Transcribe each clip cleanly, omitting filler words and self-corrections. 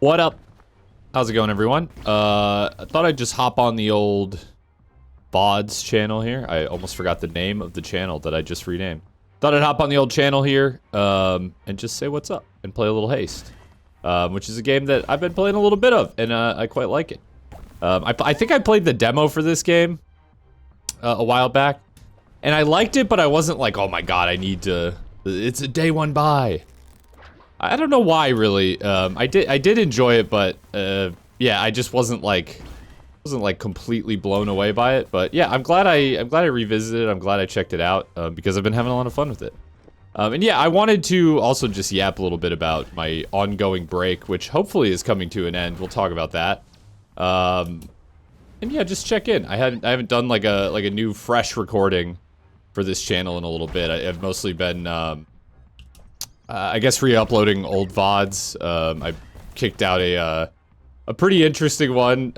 What up? How's it going, everyone? I thought I'd just hop on the old VODs channel here. I almost forgot the name of the channel that I just renamed. Thought I'd hop on the old channel here, and just say what's up and play a little Haste, which is a game that I've been playing a little bit of, and I quite like it. I think I played the demo for this game a while back, and I liked it, but I wasn't like, oh my god, I need to. It's a day one buy. I don't know why, really. I did enjoy it, but yeah, I just wasn't like completely blown away by it. But yeah, I'm glad I revisited it. I'm glad I checked it out because I've been having a lot of fun with it. And yeah, I wanted to also just yap a little bit about my ongoing break, which hopefully is coming to an end. We'll talk about that. And yeah, just check in. I haven't done like a new fresh recording for this channel in a little bit. I've mostly been I guess re-uploading old VODs. I kicked out a pretty interesting one,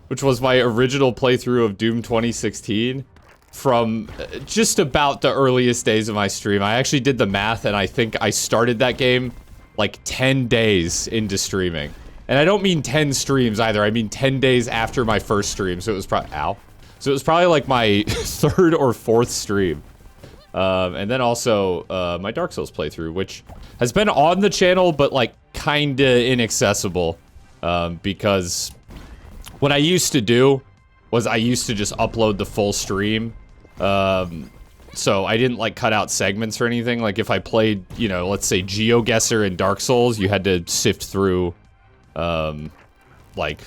which was my original playthrough of Doom 2016 from just about the earliest days of my stream. I actually did the math, and I think I started that game like 10 days into streaming. And I don't mean 10 streams either, I mean 10 days after my first stream, so it was probably, So it was probably like my third or fourth stream. And then also, my Dark Souls playthrough, which has been on the channel, but like kinda inaccessible. Because what I used to do was I used to just upload the full stream. So I didn't like cut out segments or anything. Like if I played, you know, let's say GeoGuessr in Dark Souls, you had to sift through, like,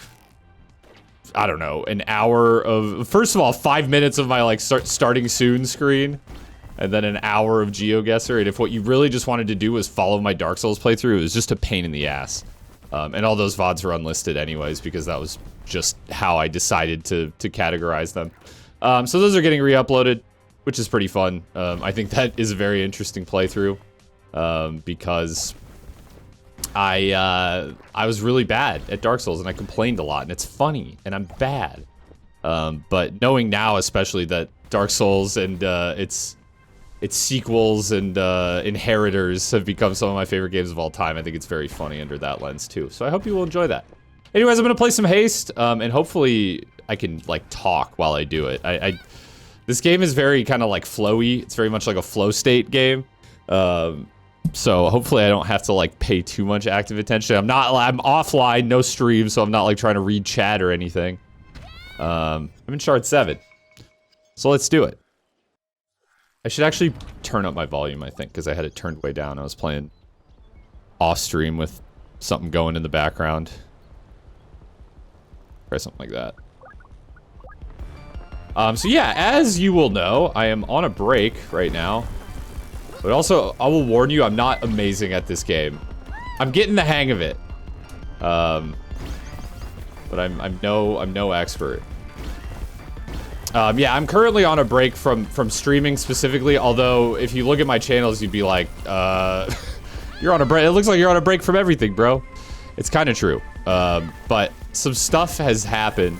I don't know, an hour of, first of all, 5 minutes of my like starting soon screen. And then an hour of GeoGuessr, and if what you really just wanted to do was follow my Dark Souls playthrough, it was just a pain in the ass. And all those VODs were unlisted anyways, because that was just how I decided to categorize them. So those are getting re-uploaded, which is pretty fun. I think that is a very interesting playthrough, because I was really bad at Dark Souls, and I complained a lot, and it's funny, and I'm bad. But knowing now, especially, that Dark Souls and its sequels and inheritors have become some of my favorite games of all time. I think it's very funny under that lens too. So I hope you will enjoy that. Anyways, I'm gonna play some Haste, and hopefully I can like talk while I do it. This game is very kind of like flowy. It's very much like a flow state game. So hopefully I don't have to like pay too much active attention. I'm offline, no stream, so I'm not like trying to read chat or anything. I'm in Shard 7. So let's do it. I should actually turn up my volume, I think, because I had it turned way down. I was playing off-stream with something going in the background. Try something like that. So yeah, as you will know, I am on a break right now. But also, I will warn you, I'm not amazing at this game. I'm getting the hang of it. But I'm no expert. Yeah, I'm currently on a break from streaming specifically, although if you look at my channels, you'd be like, you're on a break. It looks like you're on a break from everything, bro. It's kind of true. But some stuff has happened.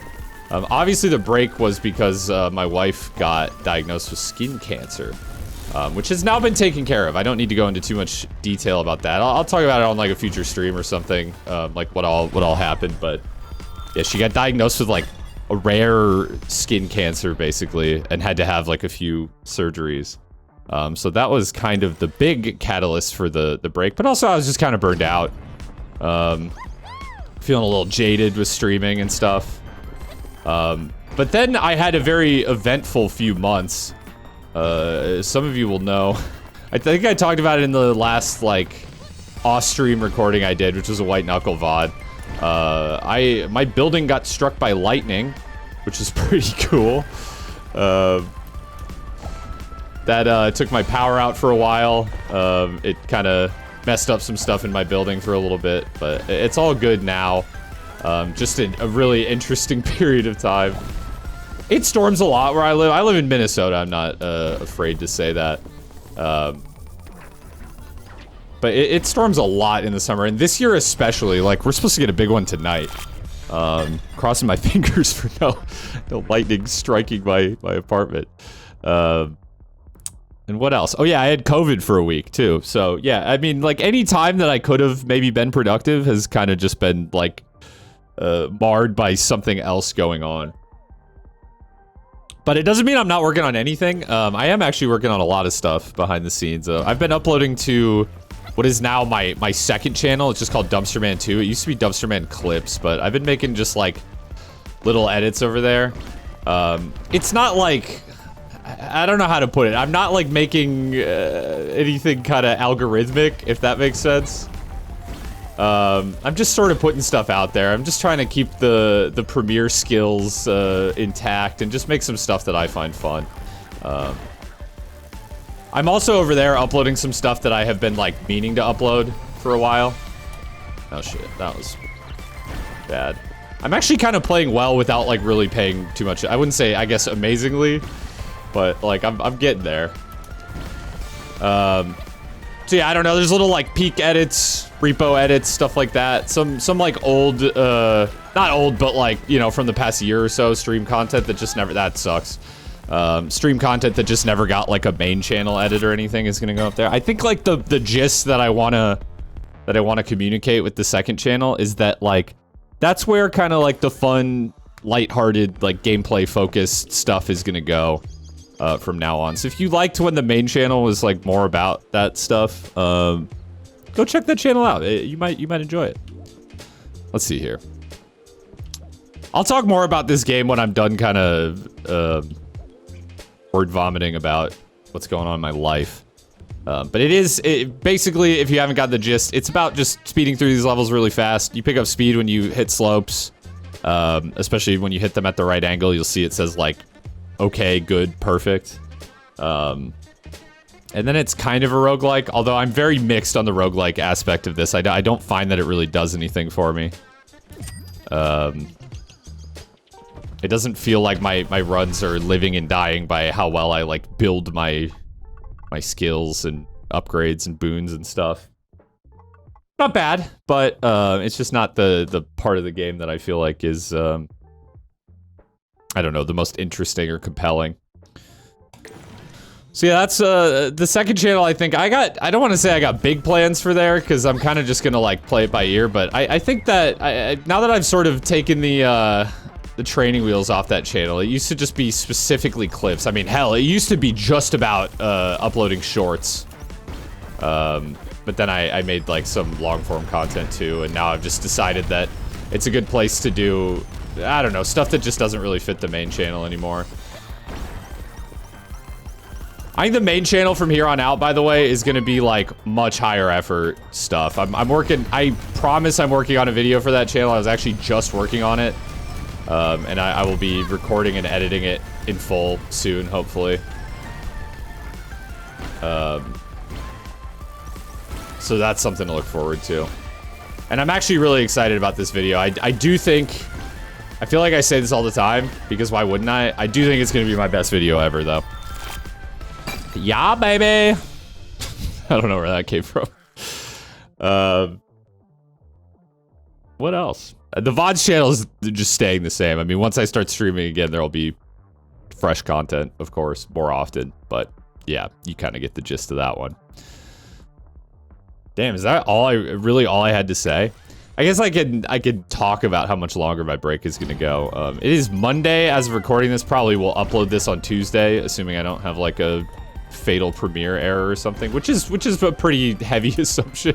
Obviously, the break was because my wife got diagnosed with skin cancer, which has now been taken care of. I don't need to go into too much detail about that. I'll talk about it on like a future stream or something, like what all happened. But yeah, she got diagnosed with like a rare skin cancer, basically, and had to have like a few surgeries. So that was kind of the big catalyst for the break, but also I was just kind of burned out. Feeling a little jaded with streaming and stuff. But then I had a very eventful few months. Some of you will know. I think I talked about it in the last like off-stream recording I did, which was a white knuckle VOD. My building got struck by lightning, which is pretty cool. That took my power out for a while. It kind of messed up some stuff in my building for a little bit, but it's all good now. Just a really interesting period of time. It storms a lot where I live. I live in Minnesota. I'm not afraid to say that. But it storms a lot in the summer, and this year especially. Like, we're supposed to get a big one tonight. Crossing my fingers for no lightning striking my apartment. And what else? Oh yeah, I had COVID for a week too. So yeah, I mean, like any time that I could have maybe been productive has kind of just been like marred by something else going on. But it doesn't mean I'm not working on anything. I am actually working on a lot of stuff behind the scenes. I've been uploading to what is now my second channel. It's just called Dumpster Man 2. It used to be Dumpster Man Clips, but I've been making just like little edits over there. It's not like, I don't know how to put it. I'm not like making anything kind of algorithmic, if that makes sense. I'm just sort of putting stuff out there. I'm just trying to keep the Premiere skills intact and just make some stuff that I find fun. I'm also over there uploading some stuff that I have been like meaning to upload for a while. Oh shit, that was bad. I'm actually kind of playing well without like really paying too much. I wouldn't say, I guess, amazingly, but like I'm getting there. So yeah, I don't know. There's little like peak edits, repo edits, stuff like that. Some like old, not old, but like, you know, from the past year or so, stream content that just never, that sucks. Stream content that just never got like a main channel edit or anything is gonna go up there. I think like the gist that I wanna communicate with the second channel is that like, that's where kind of like the fun, lighthearted, like gameplay focused stuff is gonna go. From now on. So if you liked when the main channel was like more about that stuff, go check that channel out. You might enjoy it. Let's see here. I'll talk more about this game when I'm done kind of word vomiting about what's going on in my life. But basically, if you haven't got the gist, it's about just speeding through these levels really fast. You pick up speed when you hit slopes, especially when you hit them at the right angle. You'll see it says like okay, good, perfect. And then it's kind of a roguelike, although I'm very mixed on the roguelike aspect of this. I don't find that it really does anything for me. It doesn't feel like my runs are living and dying by how well I like build my skills and upgrades and boons and stuff. Not bad, but it's just not the part of the game that I feel like is I don't know, the most interesting or compelling. So yeah, that's the second channel. I think I don't want to say I got big plans for there because I'm kind of just gonna like play it by ear, but I think that now that I've sort of taken the training wheels off that channel, it used to just be specifically clips. I mean, hell, it used to be just about uploading shorts. But then I made like some long form content too, and now I've just decided that it's a good place to do, I don't know, stuff that just doesn't really fit the main channel anymore. I think the main channel from here on out, by the way, is gonna be like much higher effort stuff. I'm working, I promise I'm working on a video for that channel. I was actually just working on it. And I will be recording and editing it in full soon, hopefully. So that's something to look forward to. And I'm actually really excited about this video. I do think, I feel like I say this all the time, because why wouldn't I? I do think it's gonna be my best video ever, though. Yeah, baby! I don't know where that came from. What else? The VODs channel is just staying the same. I mean, once I start streaming again, there'll be fresh content, of course, more often. But yeah, you kind of get the gist of that one. Damn, is that all I had to say? I guess I could talk about how much longer my break is gonna go. It is Monday as of recording this. Probably will upload this on Tuesday, assuming I don't have like a fatal Premiere error or something, which is a pretty heavy assumption.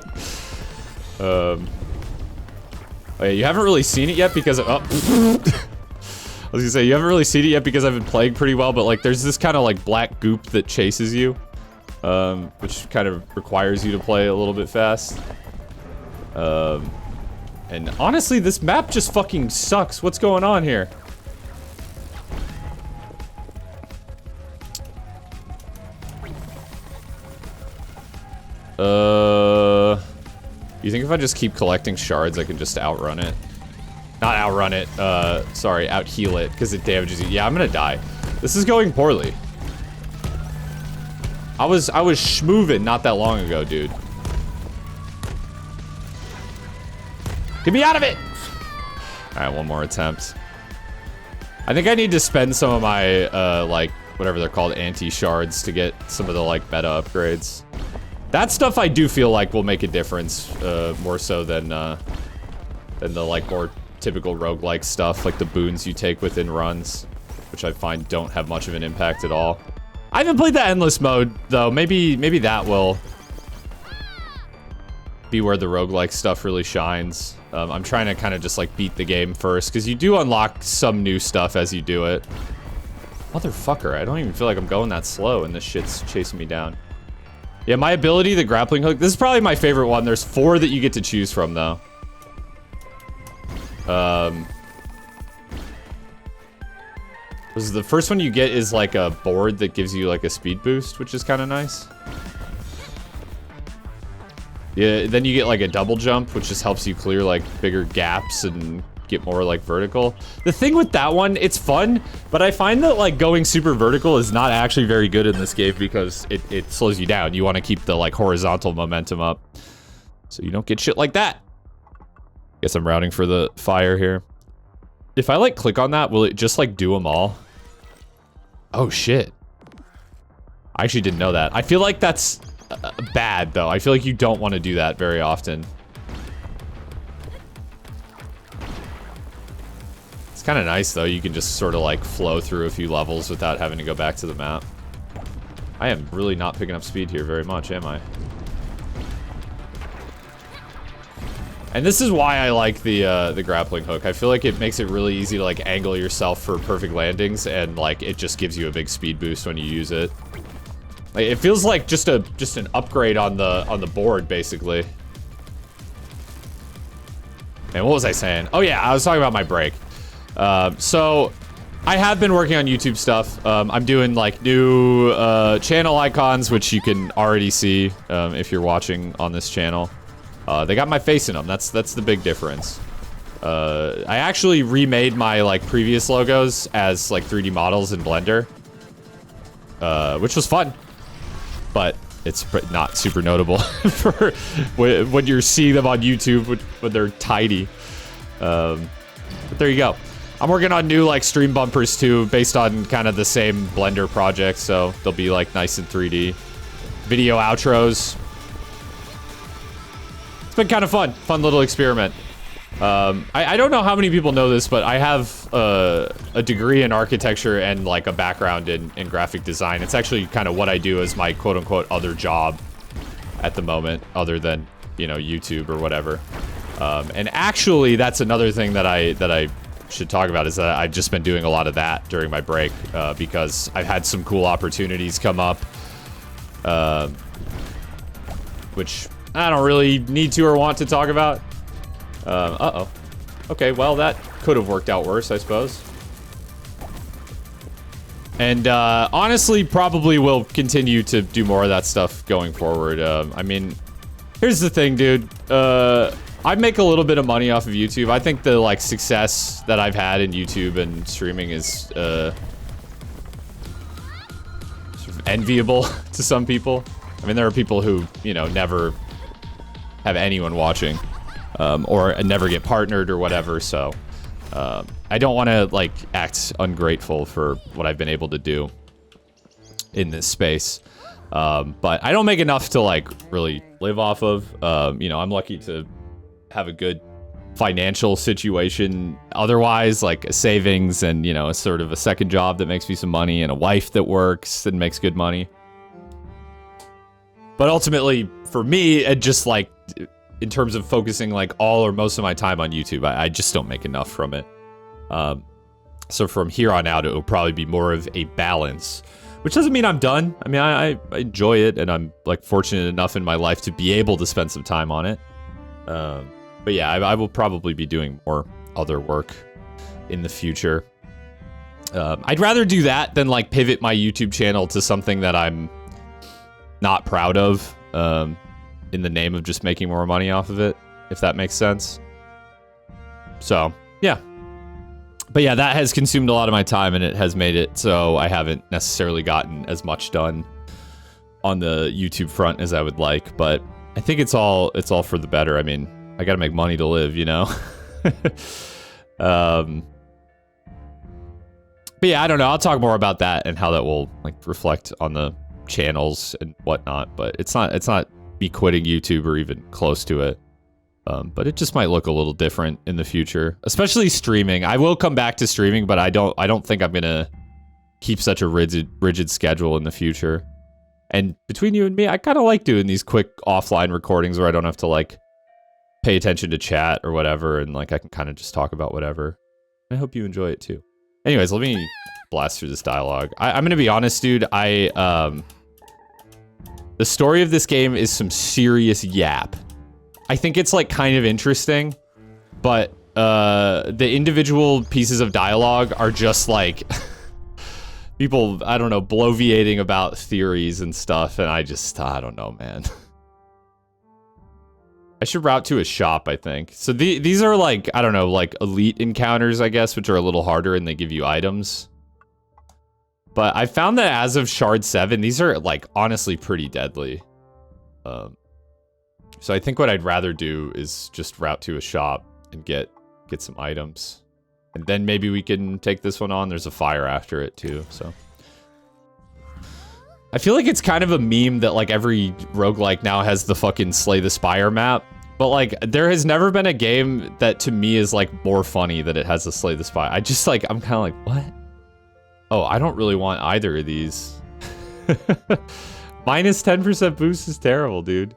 Oh, yeah, you haven't really seen it yet because of, I was gonna say, you haven't really seen it yet because I've been playing pretty well, but like there's this kind of like black goop that chases you, which kind of requires you to play a little bit fast. And honestly, this map just fucking sucks. What's going on here? You think if I just keep collecting shards, I can just outrun it? Not outrun it, sorry, out-heal it, because it damages you. Yeah, I'm gonna die. This is going poorly. I was schmoovin' not that long ago, dude. Get me out of it! Alright, one more attempt. I think I need to spend some of my, like, whatever they're called, anti-shards to get some of the, like, meta upgrades. That stuff I do feel like will make a difference, more so than the, like, more typical roguelike stuff, like the boons you take within runs, which I find don't have much of an impact at all. I haven't played the endless mode, though. Maybe that will be where the roguelike stuff really shines. I'm trying to kind of just, like, beat the game first, because you do unlock some new stuff as you do it. Motherfucker, I don't even feel like I'm going that slow, and this shit's chasing me down. Yeah, my ability, the grappling hook, this is probably my favorite one. There's 4 that you get to choose from, though. The first one you get is like a board that gives you like a speed boost, which is kind of nice. Yeah, then you get like a double jump, which just helps you clear like bigger gaps and get more like vertical. The thing with that one, it's fun, but I find that like going super vertical is not actually very good in this game because it slows you down. You want to keep the like horizontal momentum up, so you don't get shit like that. Guess I'm routing for the fire here. If I like click on that, will it just like do them all? Oh shit. I actually didn't know that. I feel like that's bad though. I feel like you don't want to do that very often. It's kind of nice though. You can just sort of like flow through a few levels without having to go back to the map. I am really not picking up speed here very much, am I? And this is why I like the grappling hook. I feel like it makes it really easy to like angle yourself for perfect landings, and like it just gives you a big speed boost when you use it. Like it feels like just an upgrade on the board basically. And what was I saying? Oh yeah, I was talking about my break. So I have been working on YouTube stuff. I'm doing like new channel icons, which you can already see if you're watching on this channel. They got my face in them. That's the big difference. I actually remade my like previous logos as like 3D models in Blender, which was fun, but it's not super notable for when you're seeing them on YouTube when they're tidy. But there you go. I'm working on new like stream bumpers too, based on kind of the same Blender project, so they'll be like nice in 3D. Video outros. It's been kind of fun little experiment. I don't know how many people know this, but I have a degree in architecture and like a background in graphic design. It's actually kind of what I do as my quote-unquote other job at the moment, other than, you know, YouTube or whatever. And actually, that's another thing that I should talk about, is that I've just been doing a lot of that during my break, because I've had some cool opportunities come up, which I don't really need to or want to talk about. Uh-oh. Okay, well, that could have worked out worse, I suppose. And, honestly, probably will continue to do more of that stuff going forward. I mean, here's the thing, dude. I make a little bit of money off of YouTube. I think the, like, success that I've had in YouTube and streaming is, sort of enviable to some people. I mean, there are people who, you know, never have anyone watching, or never get partnered or whatever, so I don't want to like act ungrateful for what I've been able to do in this space, but I don't make enough to like really live off of. You know, I'm lucky to have a good financial situation otherwise, like a savings and, you know, a sort of a second job that makes me some money, and a wife that works and makes good money. But ultimately, for me, it just like, in terms of focusing like all or most of my time on YouTube, I just don't make enough from it. So from here on out, it will probably be more of a balance, which doesn't mean I'm done. I mean, I enjoy it, and I'm like fortunate enough in my life to be able to spend some time on it. But yeah, I will probably be doing more other work in the future. I'd rather do that than like pivot my YouTube channel to something that I'm not proud of, in the name of just making more money off of it, if that makes sense. So, yeah. But yeah, that has consumed a lot of my time, and it has made it so I haven't necessarily gotten as much done on the YouTube front as I would like, but I think it's all for the better. I mean, I gotta make money to live, you know? But But yeah, I don't know. I'll talk more about that and how that will like reflect on the channels and whatnot. But it's not me quitting YouTube or even close to it. But it just might look a little different in the future, especially streaming. I will come back to streaming, but I don't think I'm gonna keep such a rigid schedule in the future. And between you and me, I kind of like doing these quick offline recordings where I don't have to like pay attention to chat or whatever, and like I can kind of just talk about whatever. I hope you enjoy it too. Anyways, let me blast through this dialogue. I'm gonna be honest, dude. The story of this game is some serious yap. I think it's like kind of interesting, but the individual pieces of dialogue are just like people, I don't know, bloviating about theories and stuff, and I don't know, man. I should route to a shop, I think. So these are like, I don't know, like elite encounters, I guess, which are a little harder and they give you items. But I found that as of Shard 7, these are like honestly pretty deadly. So I think what I'd rather do is just route to a shop and get some items. And then maybe we can take this one on. There's a fire after it too, so. I feel like it's kind of a meme that like every roguelike now has the fucking Slay the Spire map. But like, there has never been a game that to me is like more funny that it has a Slay the Spire. I just like, I'm kind of like, what? Oh, I don't really want either of these. Minus 10% boost is terrible, dude.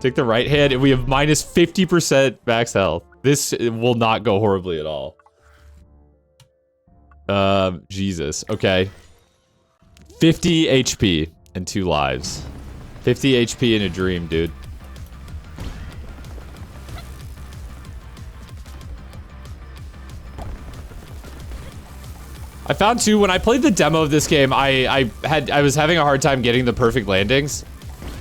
Take the right hand and we have minus 50% max health. This will not go horribly at all. Jesus, okay. 50 HP and 2 lives. 50 HP in a dream, dude. I found too, when I played the demo of this game, I was having a hard time getting the perfect landings.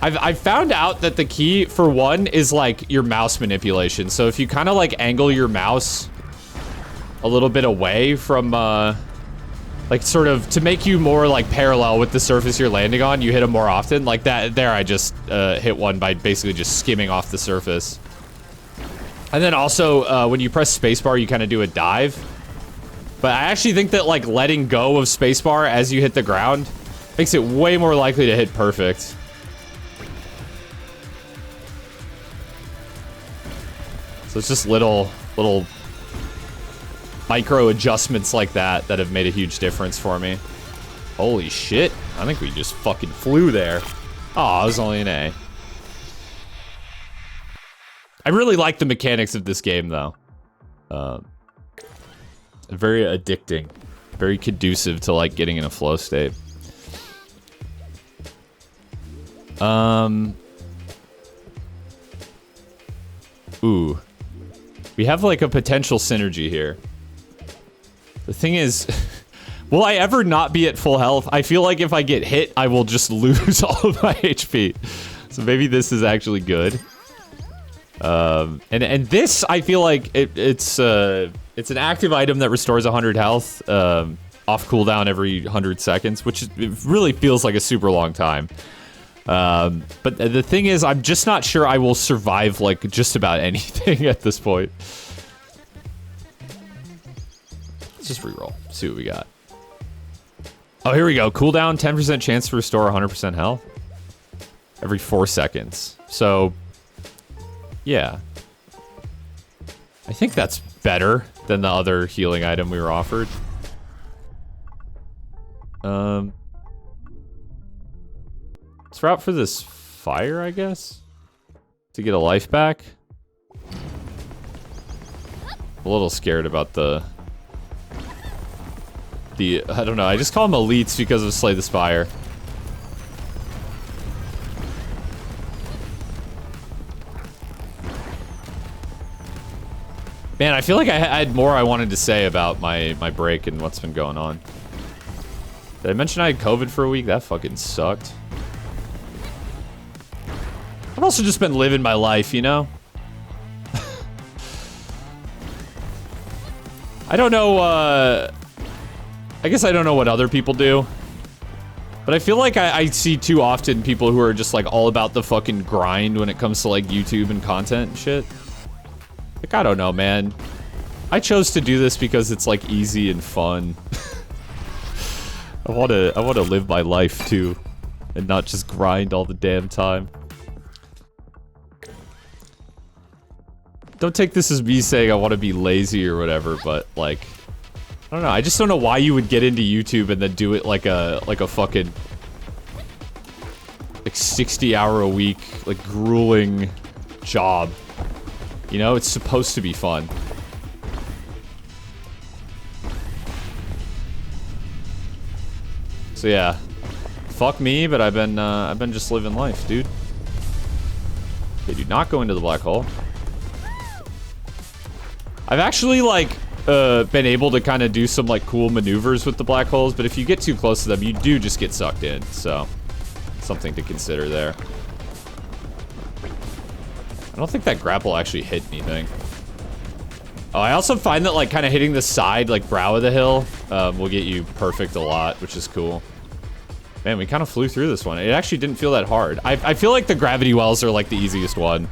I found out that the key for one is like your mouse manipulation. So if you kind of like angle your mouse a little bit away from like sort of to make you more like parallel with the surface you're landing on, you hit them more often. Like that there, I just hit one by basically just skimming off the surface. And then also when you press spacebar, you kind of do a dive. But I actually think that like letting go of spacebar as you hit the ground makes it way more likely to hit perfect. So it's just little micro adjustments like that that have made a huge difference for me. Holy shit. I think we just fucking flew there. Oh, I was only an A. I really like the mechanics of this game though. Very addicting. Very conducive to like getting in a flow state. Ooh. We have like a potential synergy here. The thing is, will I ever not be at full health? I feel like if I get hit, I will just lose all of my HP. So maybe this is actually good. And this, I feel like it's an active item that restores 100 health off cooldown every 100 seconds, which it really feels like a super long time. But the thing is, I'm just not sure I will survive like just about anything at this point. Let's just reroll, see what we got. Oh, here we go. Cooldown, 10% chance to restore 100% health every 4 seconds. So, yeah. I think that's better than the other healing item we were offered. Let's route for this fire, I guess, to get a life back. A little scared about the I don't know, I just call them elites because of Slay the Spire. Man, I feel like I had more I wanted to say about my break and what's been going on. Did I mention I had COVID for a week? That fucking sucked. I've also just been living my life, you know? I don't know, I guess I don't know what other people do. But I feel like I see too often people who are just like all about the fucking grind when it comes to like YouTube and content and shit. Like, I don't know, man. I chose to do this because it's like easy and fun. I wanna live my life too, and not just grind all the damn time. Don't take this as me saying I want to be lazy or whatever, but like, I don't know. I just don't know why you would get into YouTube and then do it like a fucking like 60-hour a week like grueling job. You know, it's supposed to be fun. So yeah, fuck me, but I've been just living life, dude. Okay, do not go into the black hole. I've actually like been able to kind of do some like cool maneuvers with the black holes, but if you get too close to them, you do just get sucked in. So something to consider there. I don't think that grapple actually hit anything. Oh, I also find that like kind of hitting the side, like brow of the hill, will get you perfect a lot, which is cool. Man, we kind of flew through this one. It actually didn't feel that hard. I feel like the gravity wells are like the easiest one.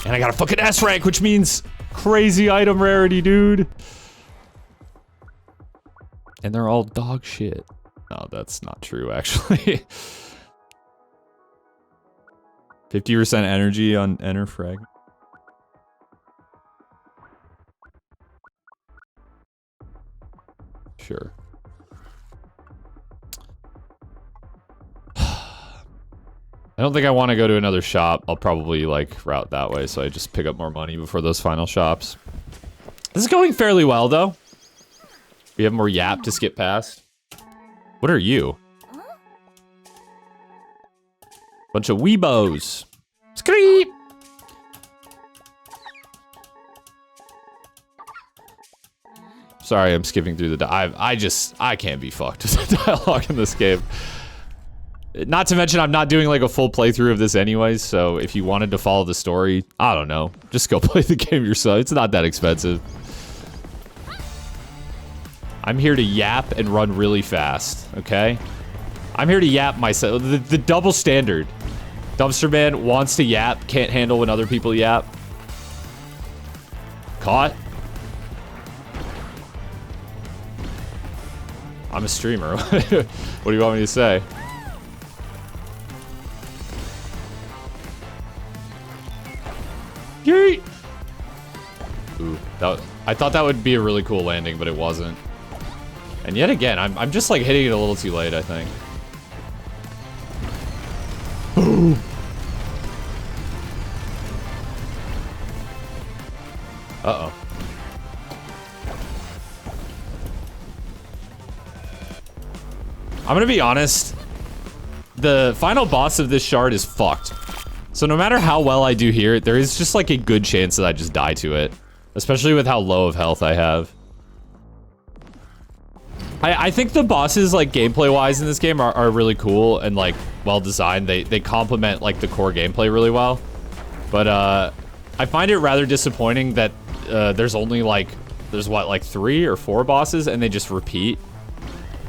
And I got a fucking S rank, which means crazy item rarity, dude. And they're all dog shit. No, that's not true, actually. 50% energy on enter frag. Sure. I don't think I want to go to another shop. I'll probably like route that way, so I just pick up more money before those final shops. This is going fairly well, though. We have more yap to skip past. What are you? Bunch of weebos. Screep! Sorry, I'm skipping through the I can't be fucked with the dialogue in this game. Not to mention, I'm not doing like a full playthrough of this anyways, so if you wanted to follow the story, I don't know. Just go play the game yourself. It's not that expensive. I'm here to yap and run really fast, okay? I'm here to yap myself. The double standard. Dumpster man wants to yap, can't handle when other people yap. Caught. I'm a streamer. What do you want me to say? Yeet! Ooh, I thought that would be a really cool landing, but it wasn't. And yet again, I'm just like hitting it a little too late, I think. Boom! Uh-oh. I'm gonna be honest. The final boss of this shard is fucked. So no matter how well I do here, there is just like a good chance that I just die to it. Especially with how low of health I have. I think the bosses, like, gameplay-wise in this game are really cool and, like, well-designed. They complement, like, the core gameplay really well. But, I find it rather disappointing that, there's only, like, there's, what, like, 3 or 4 bosses, and they just repeat.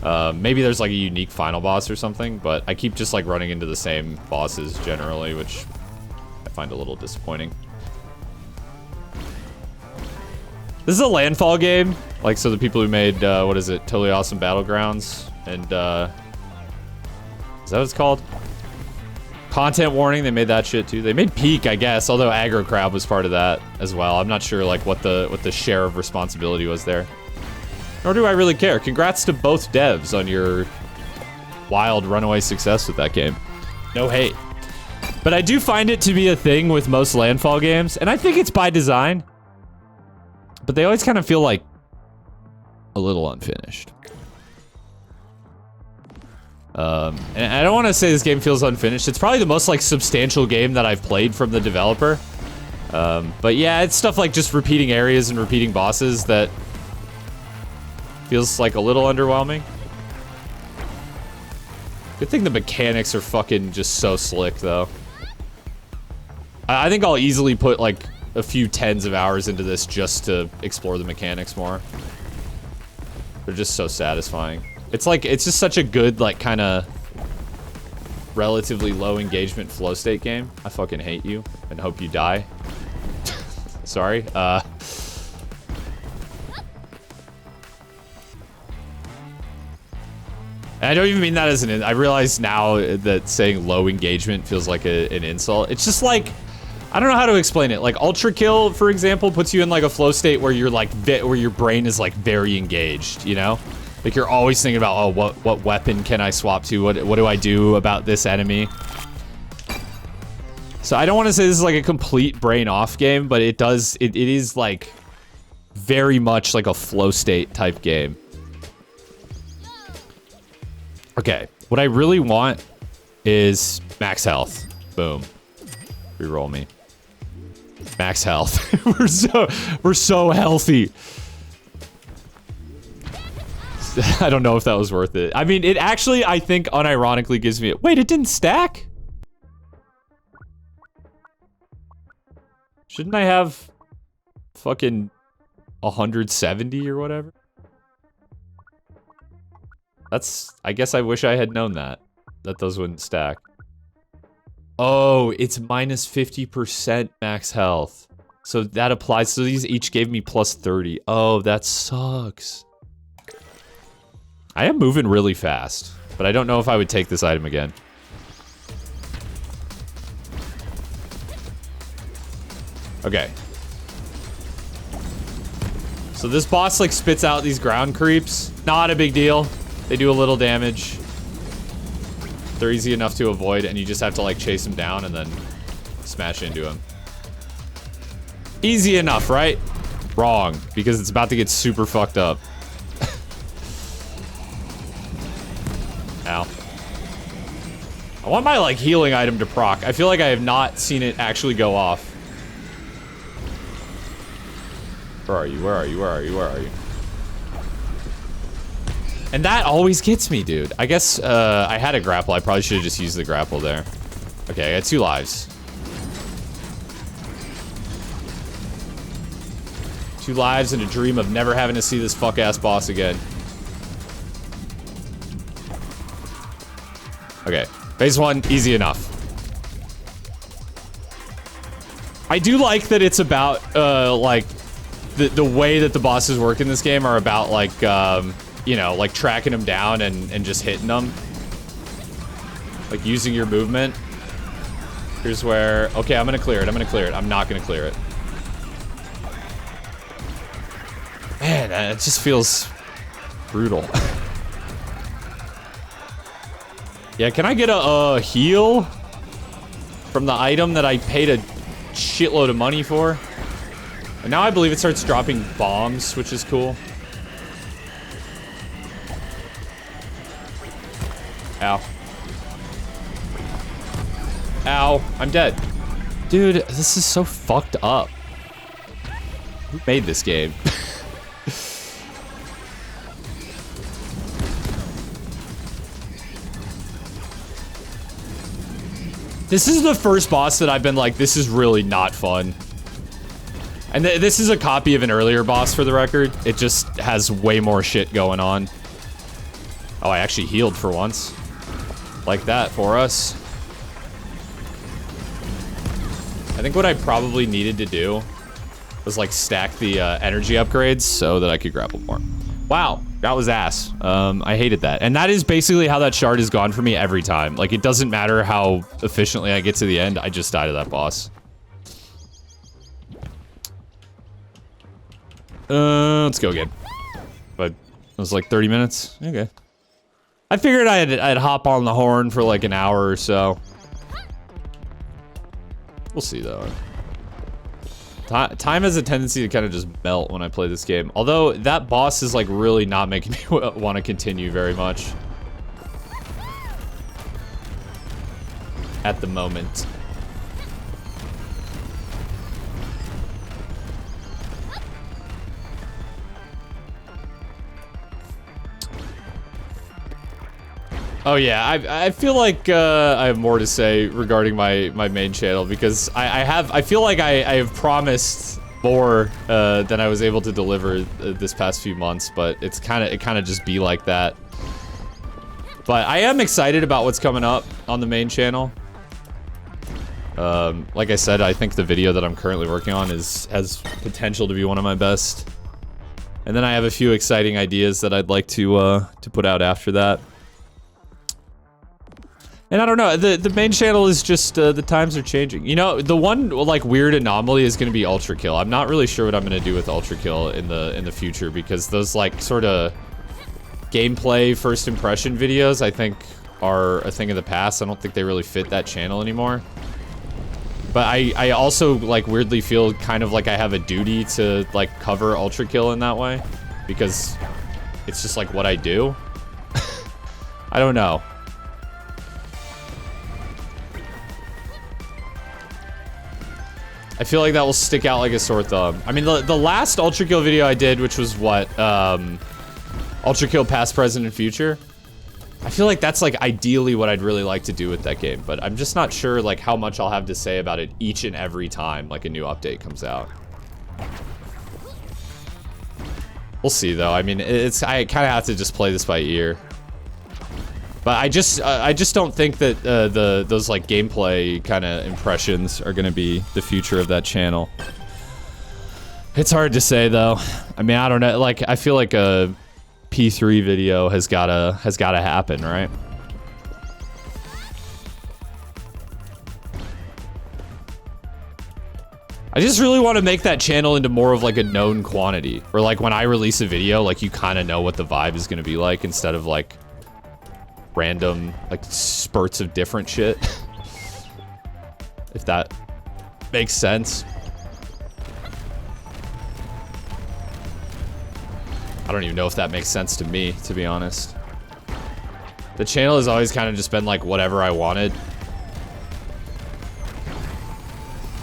Maybe there's, like, a unique final boss or something, but I keep just, like, running into the same bosses generally, which I find a little disappointing. This is a landfall game. Like, so the people who made, what is it? Totally Awesome Battlegrounds. And, is that what it's called? Content warning, they made that shit too. They made Peak, I guess, although Aggro Crab was part of that as well. I'm not sure, like, what the share of responsibility was there. Nor do I really care. Congrats to both devs on your wild runaway success with that game. No hate. But I do find it to be a thing with most landfall games, and I think it's by design. But they always kind of feel like a little unfinished. And I don't want to say this game feels unfinished. It's probably the most, like, substantial game that I've played from the developer. But yeah, it's stuff like just repeating areas and repeating bosses that feels like a little underwhelming. Good thing the mechanics are fucking just so slick, though. I think I'll easily put, like, a few tens of hours into this just to explore the mechanics more. They're just so satisfying. It's like, it's just such a good, like, kind of relatively low engagement flow state game. I fucking hate you and hope you die. Sorry. And I don't even mean that as an... I realize now that saying low engagement feels like an insult. It's just like... I don't know how to explain it. Like, Ultra Kill, for example, puts you in like a flow state where you're like... where your brain is like very engaged, you know? Like, you're always thinking about, oh, what weapon can I swap to? What do I do about this enemy? So I don't want to say this is like a complete brain off game, but it is like very much like a flow state type game. Okay, what I really want is max health. Boom. Reroll me. Max health. we're so healthy. I don't know if that was worth it. I mean, it actually, I think, unironically gives me... Wait, it didn't stack? Shouldn't I have fucking 170 or whatever? That's... I guess I wish I had known that those wouldn't stack. Oh, it's minus 50% max health. So that applies. So these each gave me plus 30. Oh, that sucks. I am moving really fast, but I don't know if I would take this item again. Okay. So this boss like spits out these ground creeps. Not a big deal. They do a little damage. They're easy enough to avoid, and you just have to like chase them down and then smash into them. Easy enough, right? Wrong, because it's about to get super fucked up. Ow. I want my, like, healing item to proc. I feel like I have not seen it actually go off. Where are you? Where are you? Where are you? Where are you? And that always gets me, dude. I guess, I had a grapple. I probably should have just used the grapple there. Okay, I got 2 lives. 2 lives and a dream of never having to see this fuck-ass boss again. Okay, phase 1, easy enough. I do like that it's about, like, the way that the bosses work in this game are about, like, you know, like, tracking them down and just hitting them. Like, using your movement. Here's where... Okay, I'm gonna clear it, I'm gonna clear it. I'm not gonna clear it. Man, it just feels brutal. Yeah, can I get a heal from the item that I paid a shitload of money for? And now I believe it starts dropping bombs, which is cool. Ow. Ow, I'm dead. Dude, this is so fucked up. Who made this game? This is the first boss that I've been like, this is really not fun. And this is a copy of an earlier boss, for the record. It just has way more shit going on. Oh, I actually healed for once. Like that for us. I think what I probably needed to do was like stack the energy upgrades so that I could grapple more. Wow, that was ass. I hated that. And that is basically how that shard has gone for me every time. Like, it doesn't matter how efficiently I get to the end, I just die to that boss. Let's go again. But it was like 30 minutes? Okay. I figured I'd hop on the horn for like an hour or so. We'll see, though. Time has a tendency to kind of just melt when I play this game. Although, that boss is, like, really not making me want to continue very much. At the moment. Oh yeah, I feel like I have more to say regarding my main channel because I feel like I have promised more than I was able to deliver this past few months, but it kind of just be like that. But I am excited about what's coming up on the main channel. Like I said, I think the video that I'm currently working on has potential to be one of my best. And then I have a few exciting ideas that I'd like to put out after that. And I don't know, the main channel is just, the times are changing. You know, the one, like, weird anomaly is gonna be Ultra Kill. I'm not really sure what I'm gonna do with Ultra Kill in the future, because those, like, sort of gameplay first impression videos, I think, are a thing of the past. I don't think they really fit that channel anymore. But I also, like, weirdly feel kind of like I have a duty to, like, cover Ultra Kill in that way, because it's just, like, what I do. I don't know. I feel like that will stick out like a sore thumb. I mean, the last Ultra Kill video I did, which was what, Ultra Kill Past, Present, and Future. I feel like that's, like, ideally what I'd really like to do with that game, but I'm just not sure, like, how much I'll have to say about it each and every time, like, a new update comes out. We'll see, though. I mean, I kind of have to just play this by ear. But I just don't think that those like gameplay kind of impressions are gonna be the future of that channel. It's hard to say though. I mean, I don't know. Like, I feel like a P3 video has gotta happen, right? I just really want to make that channel into more of like a known quantity, where like when I release a video, like you kind of know what the vibe is gonna be like, instead of like random, like, spurts of different shit. If that makes sense. I don't even know if that makes sense to me, to be honest. The channel has always kind of just been, like, whatever I wanted.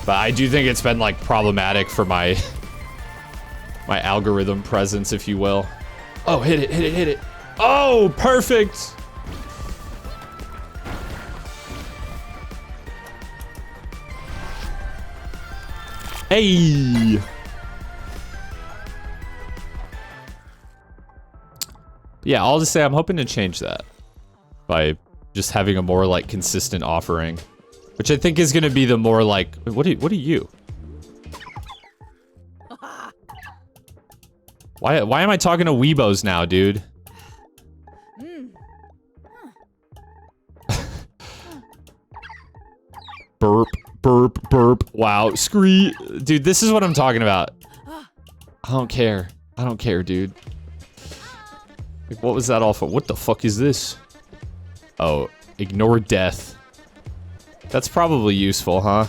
But I do think it's been, like, problematic for my algorithm presence, if you will. Oh, hit it, hit it, hit it. Oh, perfect! Hey! Yeah, I'll just say I'm hoping to change that by just having a more, like, consistent offering, which I think is going to be the more, like, what are you? Why am I talking to weebos now, dude? Burp. Burp, burp, wow, scree. Dude, this is what I'm talking about. I don't care. I don't care, dude. Like, what was that all for? What the fuck is this? Oh, ignore death. That's probably useful, huh?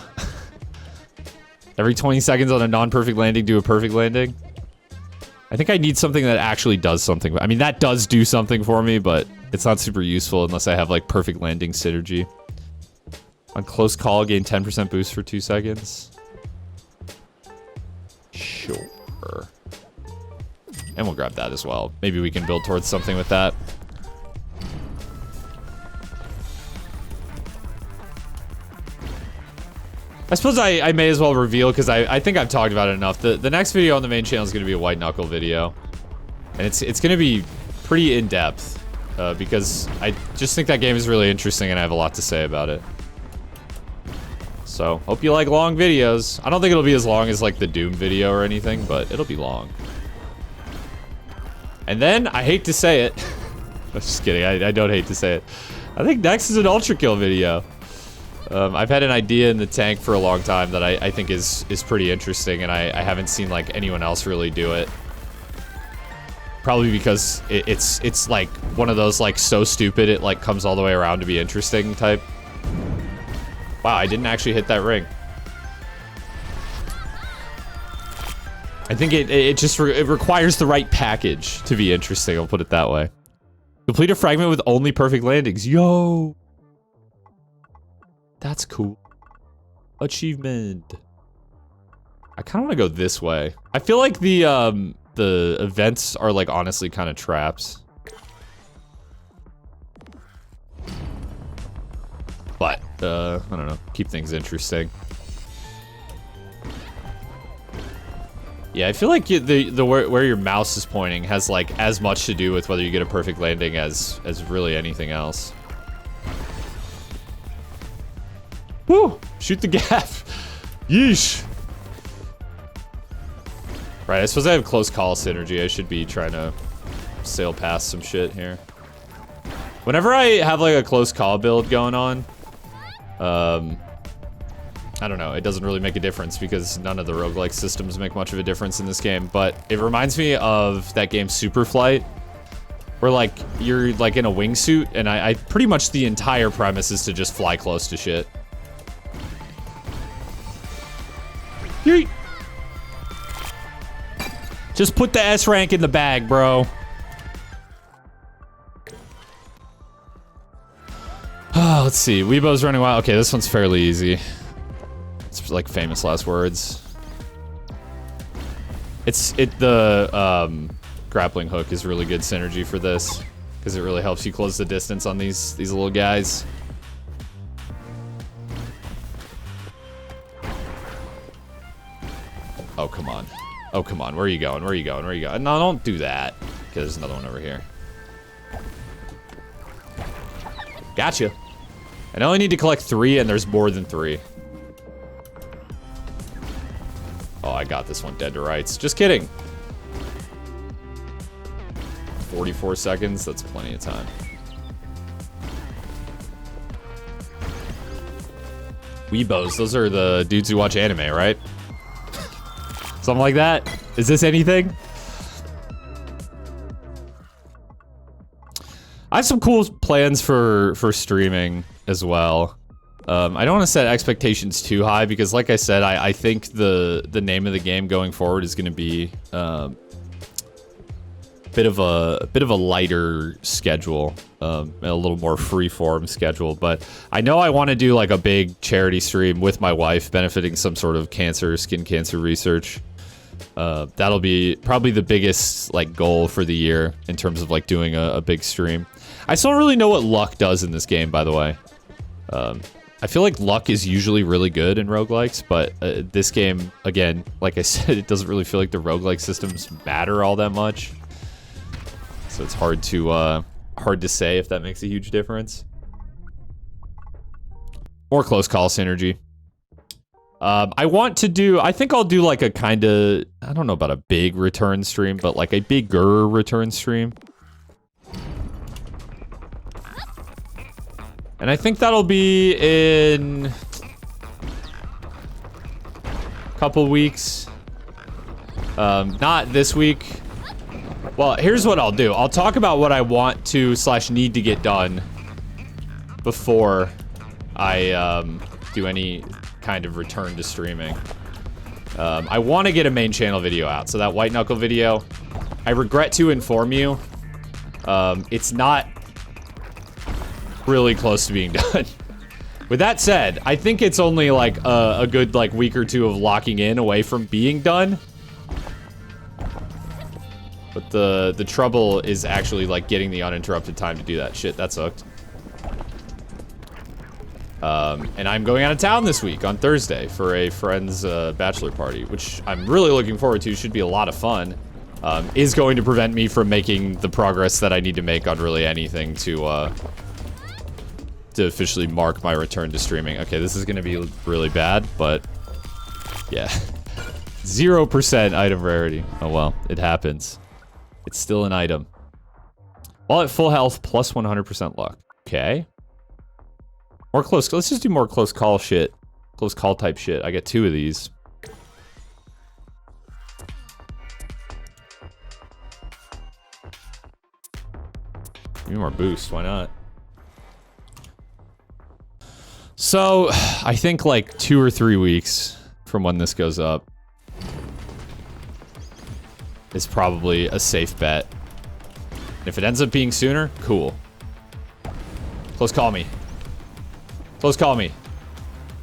Every 20 seconds on a non-perfect landing, do a perfect landing. I think I need something that actually does something. I mean, that does do something for me, but it's not super useful unless I have, like, perfect landing synergy. On close call, gain 10% boost for 2 seconds. Sure. And we'll grab that as well. Maybe we can build towards something with that. I suppose I may as well reveal, because I think I've talked about it enough. The next video on the main channel is going to be a white knuckle video. And it's going to be pretty in-depth. Because I just think that game is really interesting and I have a lot to say about it. So, hope you like long videos. I don't think it'll be as long as, like, the Doom video or anything, but it'll be long. And then, I hate to say it. I'm just kidding, I don't hate to say it. I think next is an Ultra Kill video. I've had an idea in the tank for a long time that I think is pretty interesting, and I haven't seen, like, anyone else really do it. Probably because it's like, one of those, like, so stupid it, like, comes all the way around to be interesting type. Wow, I didn't actually hit that ring. I think it just requires the right package to be interesting, I'll put it that way. Complete a fragment with only perfect landings. Yo! That's cool. Achievement. I kind of want to go this way. I feel like the events are, like, honestly kind of traps. But, I don't know, keep things interesting. Yeah, I feel like where your mouse is pointing has, like, as much to do with whether you get a perfect landing as really anything else. Woo! Shoot the gap! Yeesh! Right, I suppose I have close call synergy. I should be trying to sail past some shit here. Whenever I have like a close call build going on, I don't know, it doesn't really make a difference because none of the roguelike systems make much of a difference in this game, but it reminds me of that game Super Flight, where like, you're like in a wingsuit, and I pretty much the entire premise is to just fly close to shit. Yeet. Just put the S rank in the bag, bro. Let's see, Weebo's running wild. Okay, this one's fairly easy. It's like famous last words. The grappling hook is really good synergy for this because it really helps you close the distance on these little guys. Oh, come on. Oh, come on. Where are you going? Where are you going? Where are you going? No, don't do that. Okay, there's another one over here. Gotcha. And I only need to collect 3, and there's more than 3. Oh, I got this one dead to rights. Just kidding. 44 seconds, that's plenty of time. Weebos, those are the dudes who watch anime, right? Something like that? Is this anything? I have some cool plans for streaming as well. I don't want to set expectations too high because, like I said, I think the name of the game going forward is going to be a bit of a lighter schedule, a little more free-form schedule. But I know I want to do like a big charity stream with my wife, benefiting some sort of skin cancer research. That'll be probably the biggest like goal for the year in terms of like doing a big stream. I still don't really know what luck does in this game, by the way. I feel like luck is usually really good in roguelikes, but this game, again, like I said, it doesn't really feel like the roguelike systems matter all that much. So it's hard to say if that makes a huge difference. More close call synergy. I think I'll do like a kind of, I don't know about a big return stream, but like a bigger return stream. And I think that'll be in a couple weeks. Not this week. Well, here's what I'll do. I'll talk about what I want to / need to get done before I do any kind of return to streaming. I want to get a main channel video out. So that White Knuckle video, I regret to inform you, it's not really close to being done. With that said, I think it's only like a good like week or two of locking in away from being done. But the trouble is actually like getting the uninterrupted time to do that. Shit, that sucked. And I'm going out of town this week on Thursday for a friend's bachelor party, which I'm really looking forward to. Should be a lot of fun. Is going to prevent me from making the progress that I need to make on really anything to officially mark my return to streaming. Okay, this is going to be really bad, but yeah. 0% item rarity. Oh well, it happens. It's still an item. While at full health, plus 100% luck. Okay. More close. Let's just do more close call shit. Close call type shit. I get 2 of these. Give me more boost. Why not? So, I think like 2 or 3 weeks from when this goes up is probably a safe bet. If it ends up being sooner, cool. Close call me. Close call me.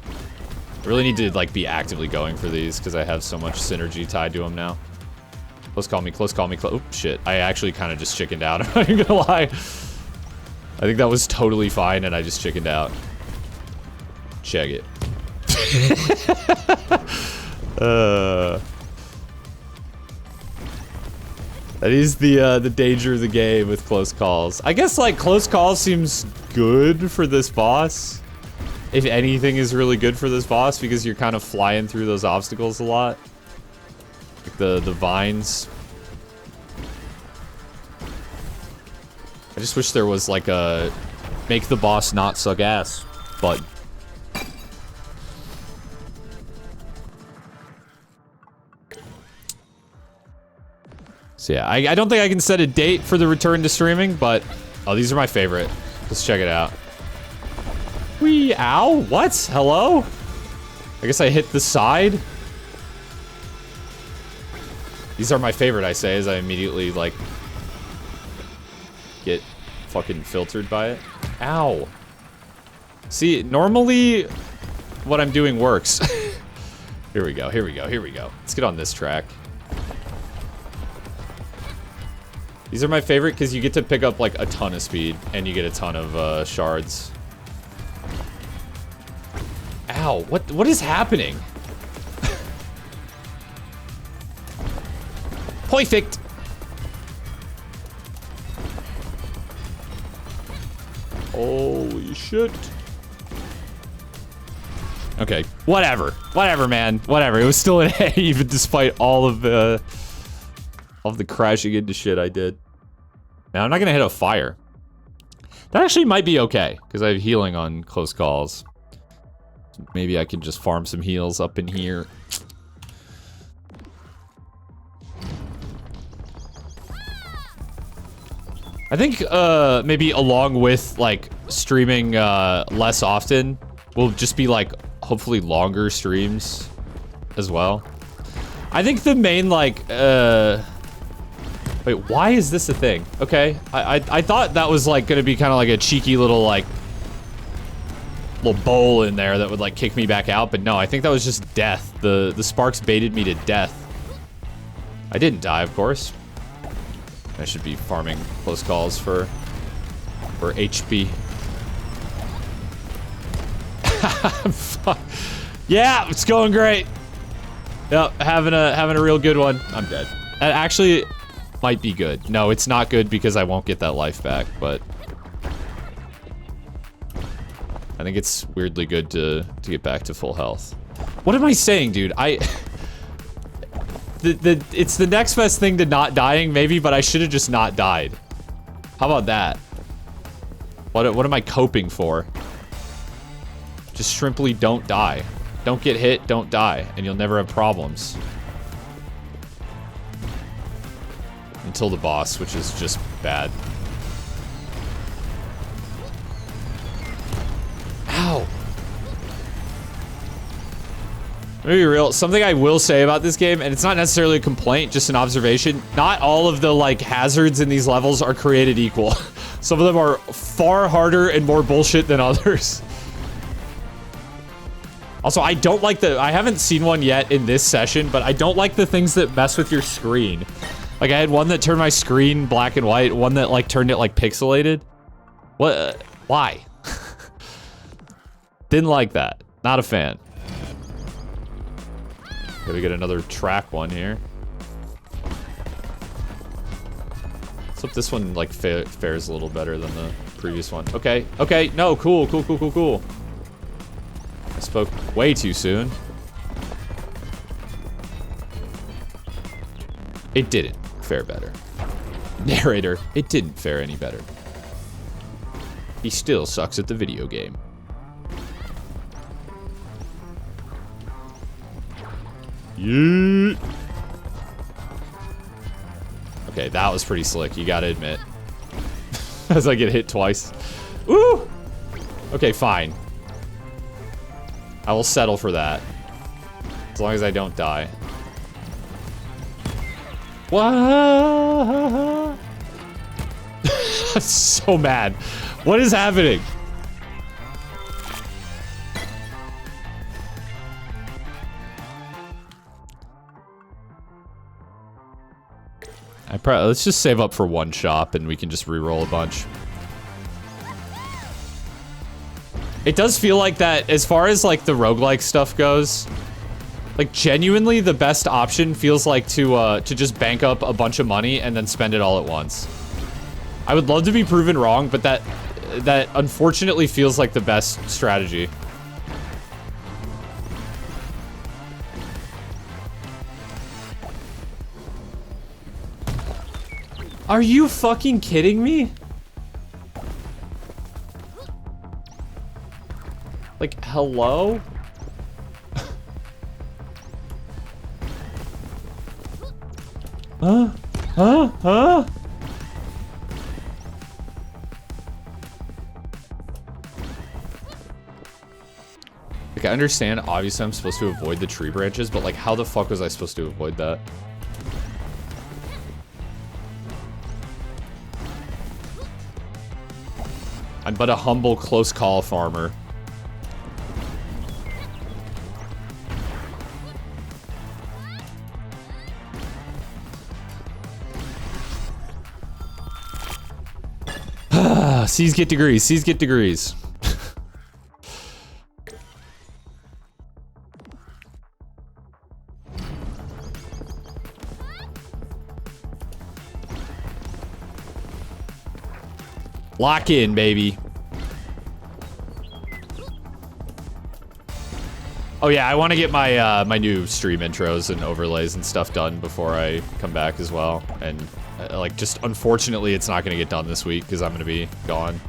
I really need to like be actively going for these because I have so much synergy tied to them now. Close call me, close call me, oh shit. I actually kind of just chickened out, I'm not even gonna lie. I think that was totally fine and I just chickened out. Check it. That is the danger of the game with close calls. I guess like close calls seems good for this boss. If anything is really good for this boss because you're kind of flying through those obstacles a lot. Like the vines. I just wish there was like a make the boss not suck ass button. So yeah, I don't think I can set a date for the return to streaming, but... Oh, these are my favorite. Let's check it out. Whee! Ow! What? Hello? I guess I hit the side? These are my favorite, I say, as I immediately, like... get fucking filtered by it. Ow! See, normally... what I'm doing works. Here we go, here we go, here we go. Let's get on this track. These are my favorite because you get to pick up like a ton of speed and you get a ton of shards. Ow, what is happening? Perfect. Holy shit. Okay, whatever. Whatever, man. Whatever. It was still an A even despite all of the crashing into shit I did. Now, I'm not gonna hit a fire. That actually might be okay, because I have healing on close calls. Maybe I can just farm some heals up in here. I think, maybe along with, like, streaming, less often, will just be, like, hopefully longer streams as well. I think the main, like, wait, why is this a thing? Okay, I thought that was like gonna be kind of like a cheeky little like little bowl in there that would like kick me back out, but no, I think that was just death. The sparks baited me to death. I didn't die, of course. I should be farming close calls for HP. Yeah, it's going great. Yep, having a real good one. I'm dead. That actually might be good. No, it's not good because I won't get that life back, but I think it's weirdly good to get back to full health. What am I saying, dude? It's the next best thing to not dying, maybe, but I should have just not died. How about that? What am I coping for? Just simply don't die. Don't get hit, don't die, and you'll never have problems. Until the boss, which is just bad. Ow! Let me be real, something I will say about this game, and it's not necessarily a complaint, just an observation, not all of the, like, hazards in these levels are created equal. Some of them are far harder and more bullshit than others. Also, I don't like I haven't seen one yet in this session, but I don't like the things that mess with your screen. Like, I had one that turned my screen black and white, one that, like, turned it, like, pixelated. What? Why? Didn't like that. Not a fan. Okay, we get another track one here. Let's hope this one, like, fares a little better than the previous one. Okay, okay, no, cool, cool, cool, cool, cool. I spoke way too soon. It didn't fare better. Narrator, it didn't fare any better. He still sucks at the video game. Yeet. Okay, that was pretty slick, you gotta admit. As I get hit twice. Ooh! Okay, fine. I will settle for that. As long as I don't die. What? I'm so mad. What is happening? Let's just save up for one shop and we can just re-roll a bunch. It does feel like that, as far as like the roguelike stuff goes, like genuinely the best option feels like to just bank up a bunch of money and then spend it all at once. I would love to be proven wrong, but that unfortunately feels like the best strategy. Are you fucking kidding me? Hello? Huh? Huh? Like, I understand, obviously I'm supposed to avoid the tree branches, but like, how the fuck was I supposed to avoid that? I'm but a humble close call farmer. C's get degrees. C's get degrees. Lock in, baby. Oh yeah, I want to get my my new stream intros and overlays and stuff done before I come back as well. And like, just unfortunately, it's not going to get done this week because I'm going to be gone.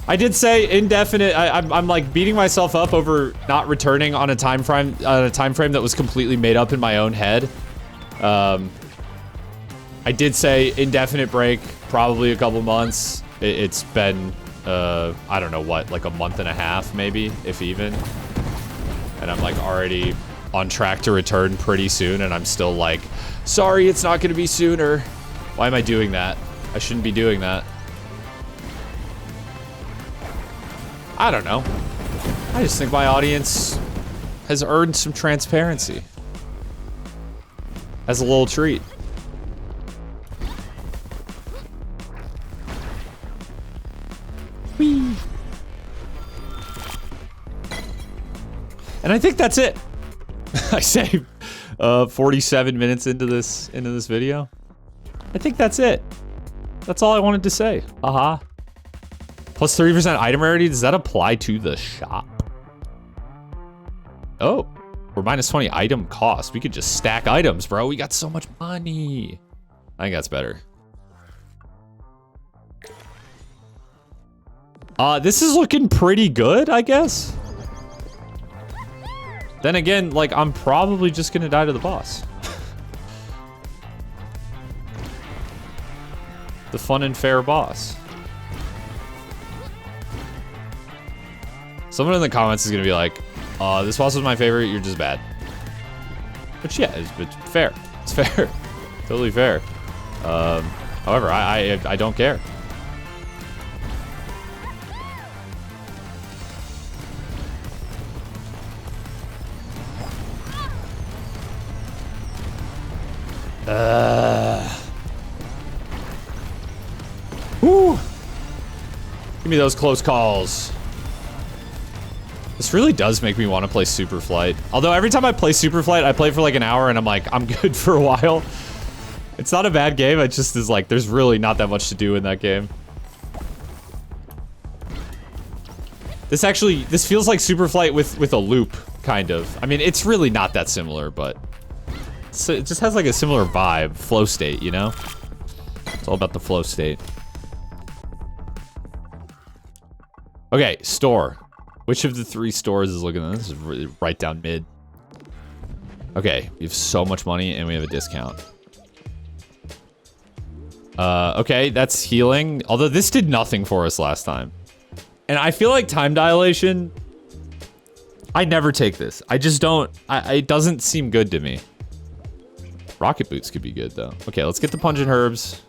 I did say indefinite. I'm like beating myself up over not returning on a time frame that was completely made up in my own head. I did say indefinite break, probably a couple months. It's been I don't know what, like a month and a half maybe, if even. And I'm like already on track to return pretty soon, and I'm still like, sorry, it's not gonna be sooner. Why am I doing that? I shouldn't be doing that. I don't know. I just think my audience has earned some transparency. As a little treat. Whee! And I think that's it. I say 47 minutes into this video. I think that's it. That's all I wanted to say. Aha. Plus 30% item rarity, does that apply to the shop? Oh, we're minus 20 item cost. We could just stack items, bro. We got so much money. I think that's better. This is looking pretty good, I guess. Then again, like, I'm probably just gonna die to the boss. The fun and fair boss. Someone in the comments is gonna be like, this boss was my favorite, you're just bad. But yeah, it's fair. It's fair. Totally fair. However, I don't care. Woo! Give me those close calls. This really does make me want to play Super Flight. Although every time I play Super Flight, I play for like an hour and I'm like, I'm good for a while. It's not a bad game, it just is like, there's really not that much to do in that game. This feels like Super Flight with a loop, kind of. I mean, it's really not that similar, but it just has like a similar vibe, flow state, you know? It's all about the flow state. Okay, store. Which of the 3 stores is looking at this? Is really right down mid. Okay, we have so much money and we have a discount. Okay, that's healing. Although this did nothing for us last time. And I feel like time dilation, I never take this. I just don't, it doesn't seem good to me. Rocket boots could be good though. Okay, let's get the pungent herbs.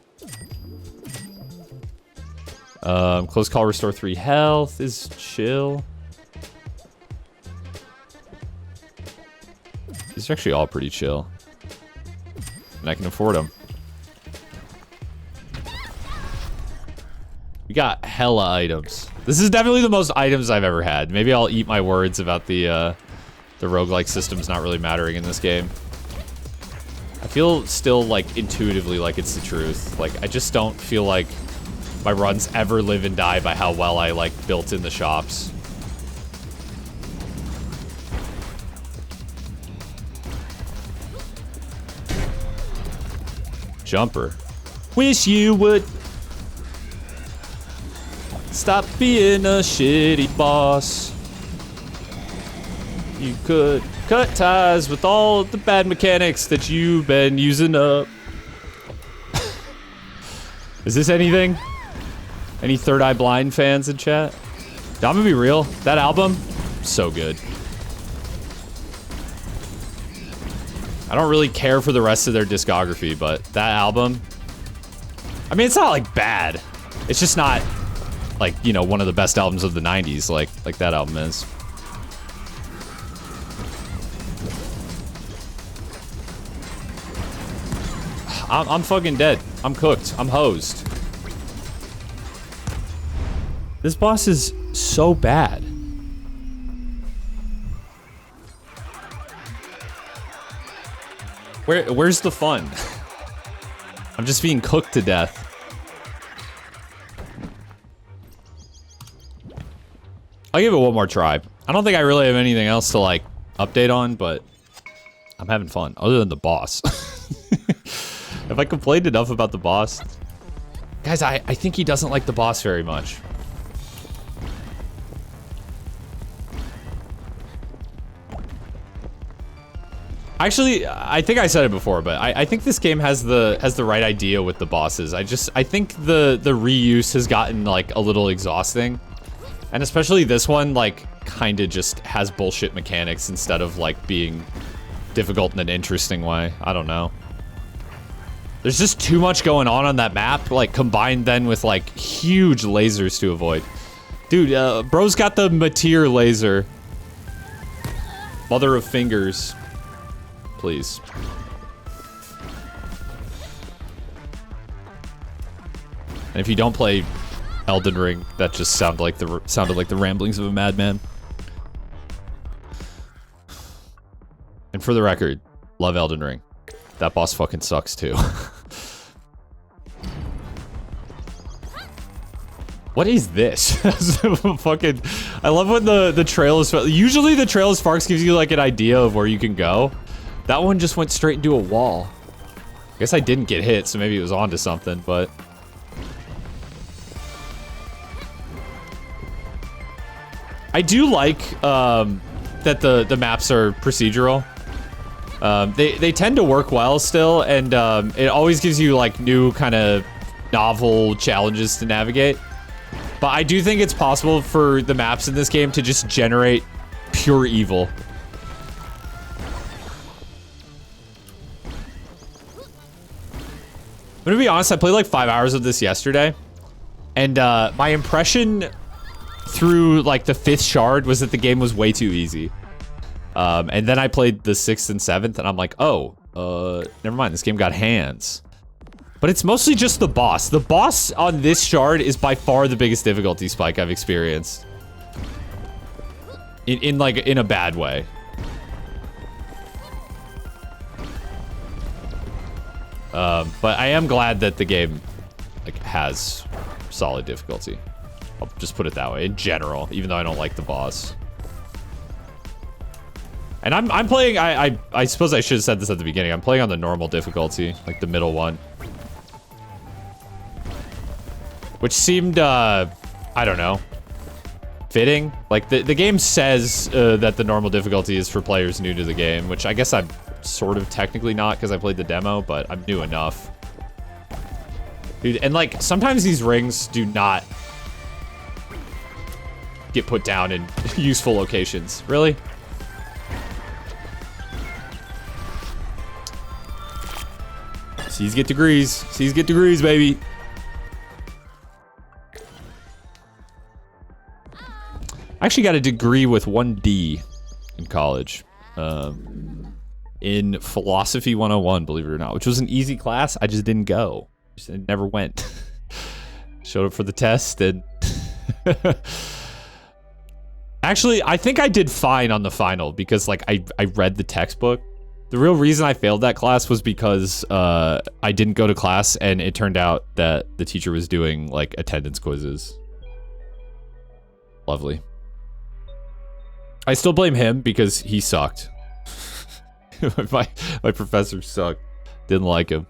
Close call, restore 3 health is chill. These are actually all pretty chill. And I can afford them. We got hella items. This is definitely the most items I've ever had. Maybe I'll eat my words about the roguelike systems not really mattering in this game. I feel still, like, intuitively like it's the truth. Like, I just don't feel like my runs ever live and die by how well I, like, built in the shops. Jumper. Wish you would stop being a shitty boss. You could cut ties with all the bad mechanics that you've been using up. Is this anything? Any Third Eye Blind fans in chat? I'm gonna be real. That album, so good. I don't really care for the rest of their discography, but that album, I mean, it's not like bad. It's just not like, you know, one of the best albums of the 90s like that album is. I'm fucking dead. I'm cooked. I'm hosed. This boss is so bad. Where's the fun? I'm just being cooked to death. I'll give it one more try. I don't think I really have anything else to like update on, but I'm having fun, other than the boss. Have I complained enough about the boss? Guys, I think he doesn't like the boss very much. Actually, I think I said it before, but I think this game has the right idea with the bosses. I think the reuse has gotten like a little exhausting. And especially this one, like, kinda just has bullshit mechanics instead of like being difficult in an interesting way. I don't know. There's just too much going on that map, like, combined then with, like, huge lasers to avoid. Dude, bro's got the Mateer laser. Mother of fingers. Please. And if you don't play Elden Ring, that just sounded like the ramblings of a madman. And for the record, love Elden Ring. That boss fucking sucks too. What is this? Fucking, I love when the trail is, usually the trail of sparks gives you like an idea of where you can go. That one just went straight into a wall. I guess I didn't get hit, so maybe it was onto something, but. I do like that the maps are procedural. They tend to work well still, and it always gives you like new kind of novel challenges to navigate. But I do think it's possible for the maps in this game to just generate pure evil. I'm gonna be honest, I played like 5 hours of this yesterday, and my impression through like the 5th shard was that the game was way too easy. And then I played the 6th and 7th, and I'm like, oh, never mind, this game got hands. But it's mostly just the boss. The boss on this shard is by far the biggest difficulty spike I've experienced. In a bad way. But I am glad that the game like has solid difficulty. I'll just put it that way, in general, even though I don't like the boss. And I'm playing, I suppose I should have said this at the beginning, I'm playing on the normal difficulty, like the middle one. Which seemed, I don't know, fitting. Like, the game says that the normal difficulty is for players new to the game, which I guess I'm sort of technically not because I played the demo, but I'm new enough. Dude, and like, sometimes these rings do not get put down in useful locations. Really? C's get degrees. C's get degrees, baby. I actually got a degree with 1D in college. In Philosophy 101, believe it or not, which was an easy class. I just didn't go. I never went. Showed up for the test and... Actually, I think I did fine on the final because, like, I read the textbook. The real reason I failed that class was because I didn't go to class, and it turned out that the teacher was doing, like, attendance quizzes. Lovely. I still blame him because he sucked. my professor sucked. Didn't like him.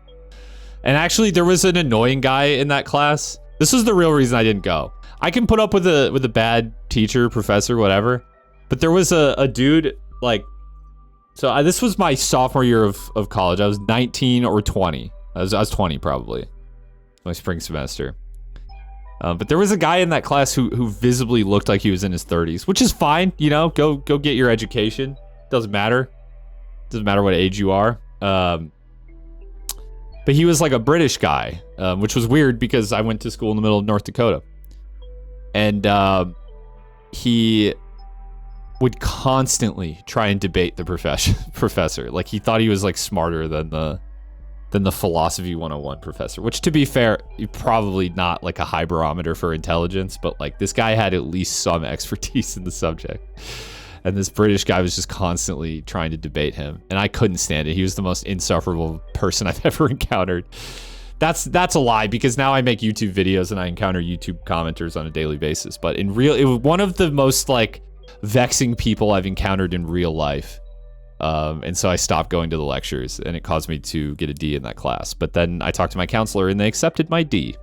And actually, there was an annoying guy in that class. This was the real reason I didn't go. I can put up with a bad teacher, professor, whatever. But there was a dude like, so this was my sophomore year of college. I was 19 or 20. I was 20 probably, my spring semester. But there was a guy in that class who visibly looked like he was in his 30s, which is fine, you know. Go get your education. Doesn't matter. Doesn't matter what age you are. But he was like a British guy, which was weird because I went to school in the middle of North Dakota, and he would constantly try and debate the professor. Like, he thought he was like smarter than the philosophy 101 professor, which, to be fair, probably not like a high barometer for intelligence, but like this guy had at least some expertise in the subject. And this British guy was just constantly trying to debate him, and I couldn't stand it. He was the most insufferable person I've ever encountered. That's a lie, because now I make YouTube videos and I encounter YouTube commenters on a daily basis. But in real, it was one of the most like vexing people I've encountered in real life. And so I stopped going to the lectures, and it caused me to get a D in that class. But then I talked to my counselor, and they accepted my D.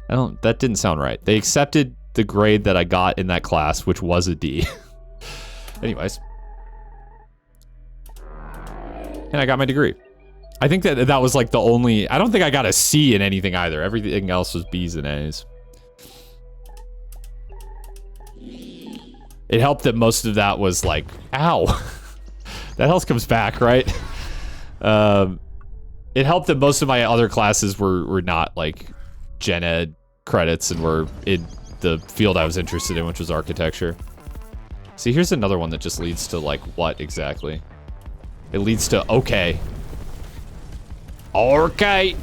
That didn't sound right. They accepted the grade that I got in that class, which was a D. Anyways. And I got my degree. I think that was like the only... I don't think I got a C in anything either. Everything else was B's and A's. It helped that most of that was like, ow. That health comes back, right? It helped that most of my other classes were not like gen ed credits and were in the field I was interested in, which was architecture. See, here's another one that just leads to like what exactly? It leads to okay. Okay.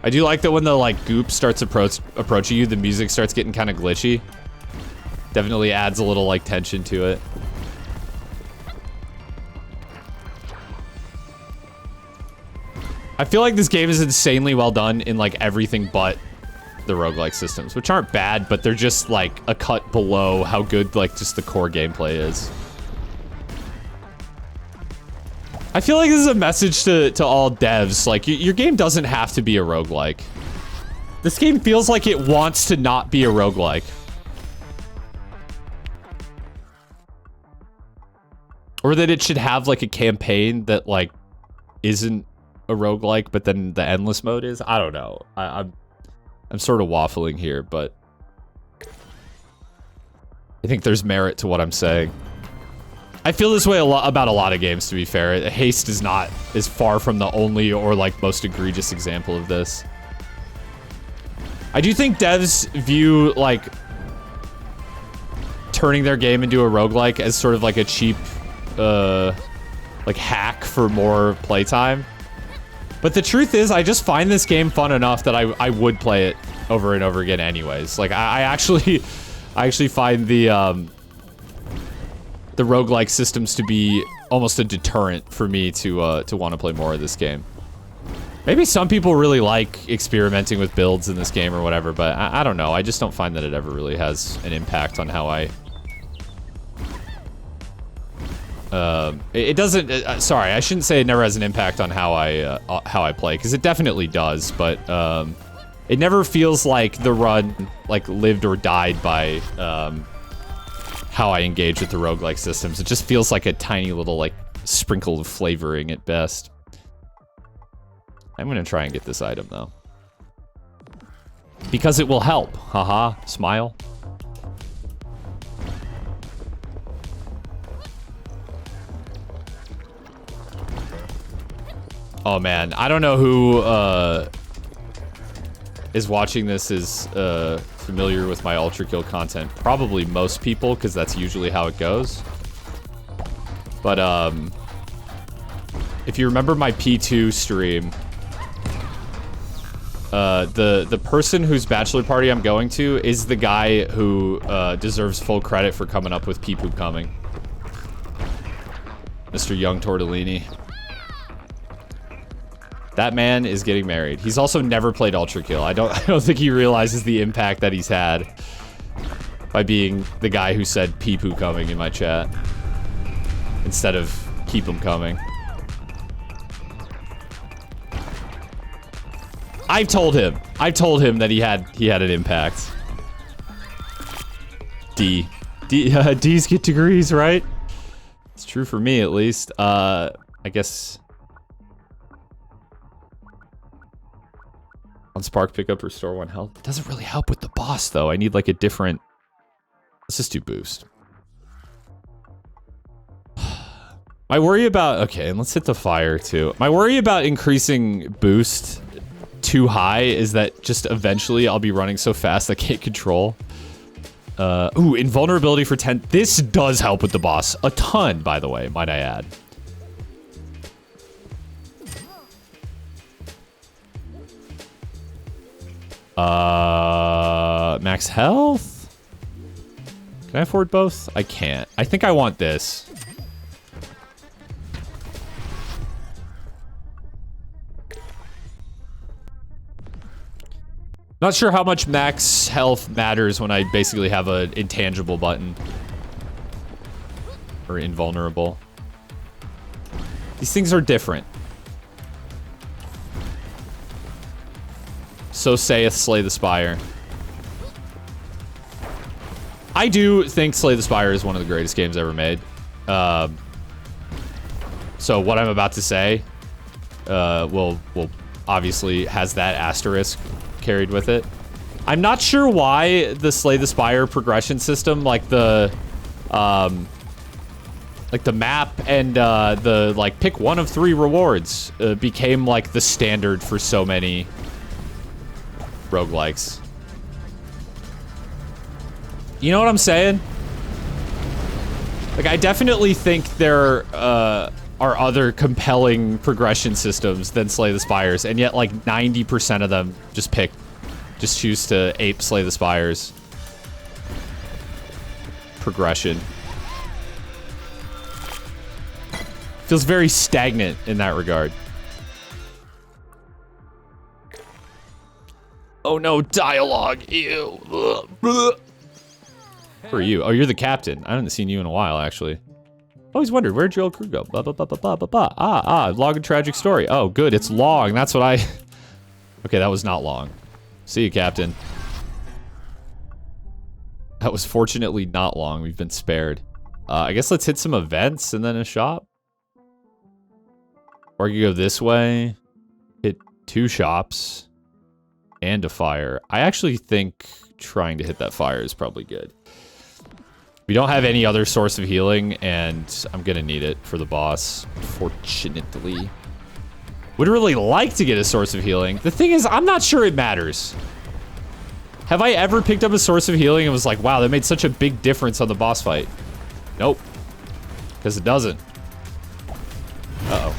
I do like that when the like goop starts approaching you, the music starts getting kind of glitchy. Definitely adds a little like tension to it. I feel like this game is insanely well done in like everything but the roguelike systems, which aren't bad, but they're just like a cut below how good like just the core gameplay is. I feel like this is a message to all devs. Like, your game doesn't have to be a roguelike. This game feels like it wants to not be a roguelike. Or that it should have, like, a campaign that, like, isn't a roguelike, but then the endless mode is. I don't know. I'm sort of waffling here, but I think there's merit to what I'm saying. I feel this way about a lot of games, to be fair. Haste is far from the only or like most egregious example of this. I do think devs view like turning their game into a roguelike as sort of like a cheap like hack for more playtime. But the truth is, I just find this game fun enough that I would play it over and over again anyways. Like I actually find the roguelike systems to be almost a deterrent for me to want to play more of this game. Maybe some people really like experimenting with builds in this game or whatever, but I don't know. I just don't find that it ever really has an impact on how I... it doesn't... sorry, I shouldn't say it never has an impact on how I play, because it definitely does, but it never feels like the run like lived or died by... how I engage with the roguelike systems. It just feels like a tiny little, like, sprinkle of flavoring at best. I'm gonna try and get this item, though. Because it will help. Haha, smile. Oh, man. I don't know who, is watching this is, familiar with my ultra kill content. Probably most people, because that's usually how it goes. But if you remember my P2 stream, the person whose bachelor party I'm going to is the guy who deserves full credit for coming up with Pee Poop Coming. Mr. Young Tortellini. That man is getting married. He's also never played Ultra Kill. I don't think he realizes the impact that he's had by being the guy who said pee poo coming in my chat instead of keep him coming. I've told him that he had an impact. D's get degrees, right? It's true for me, at least. I guess. On spark pickup, restore 1 health. It doesn't really help with the boss, though. I need like a different. Let's just do boost. My worry about, okay, and let's hit the fire too. My worry about increasing boost too high is that just eventually I'll be running so fast I can't control. Ooh, invulnerability for 10. This does help with the boss a ton, by the way, might I add. Max health? Can I afford both? I can't. I think I want this. Not sure how much max health matters when I basically have an intangible button. Or invulnerable. These things are different. So saith Slay the Spire. I do think Slay the Spire is one of the greatest games ever made. So what I'm about to say will obviously has that asterisk carried with it. I'm not sure why the Slay the Spire progression system, like the map and the like pick one of 3 rewards became like the standard for so many roguelikes. You know what I'm saying? Like, I definitely think there are other compelling progression systems than Slay the Spires, and yet like 90% of them just choose to ape Slay the Spires progression. Feels very stagnant in that regard. Oh no, dialogue. Ew. Who are you? Oh, you're the captain. I haven't seen you in a while, actually. Always wondered, where'd your old crew go? Blah, blah, blah, blah, blah, blah, blah. Log a tragic story. Oh, good, it's long. That's what I... Okay, that was not long. See you, Captain. That was fortunately not long. We've been spared. I guess let's hit some events and then a shop. Or you go this way. Hit 2 shops. And a fire. I actually think trying to hit that fire is probably good. We don't have any other source of healing, and I'm gonna need it for the boss, fortunately. Would really like to get a source of healing. The thing is, I'm not sure it matters. Have I ever picked up a source of healing and was like, wow, that made such a big difference on the boss fight? Nope. Because it doesn't. Uh-oh.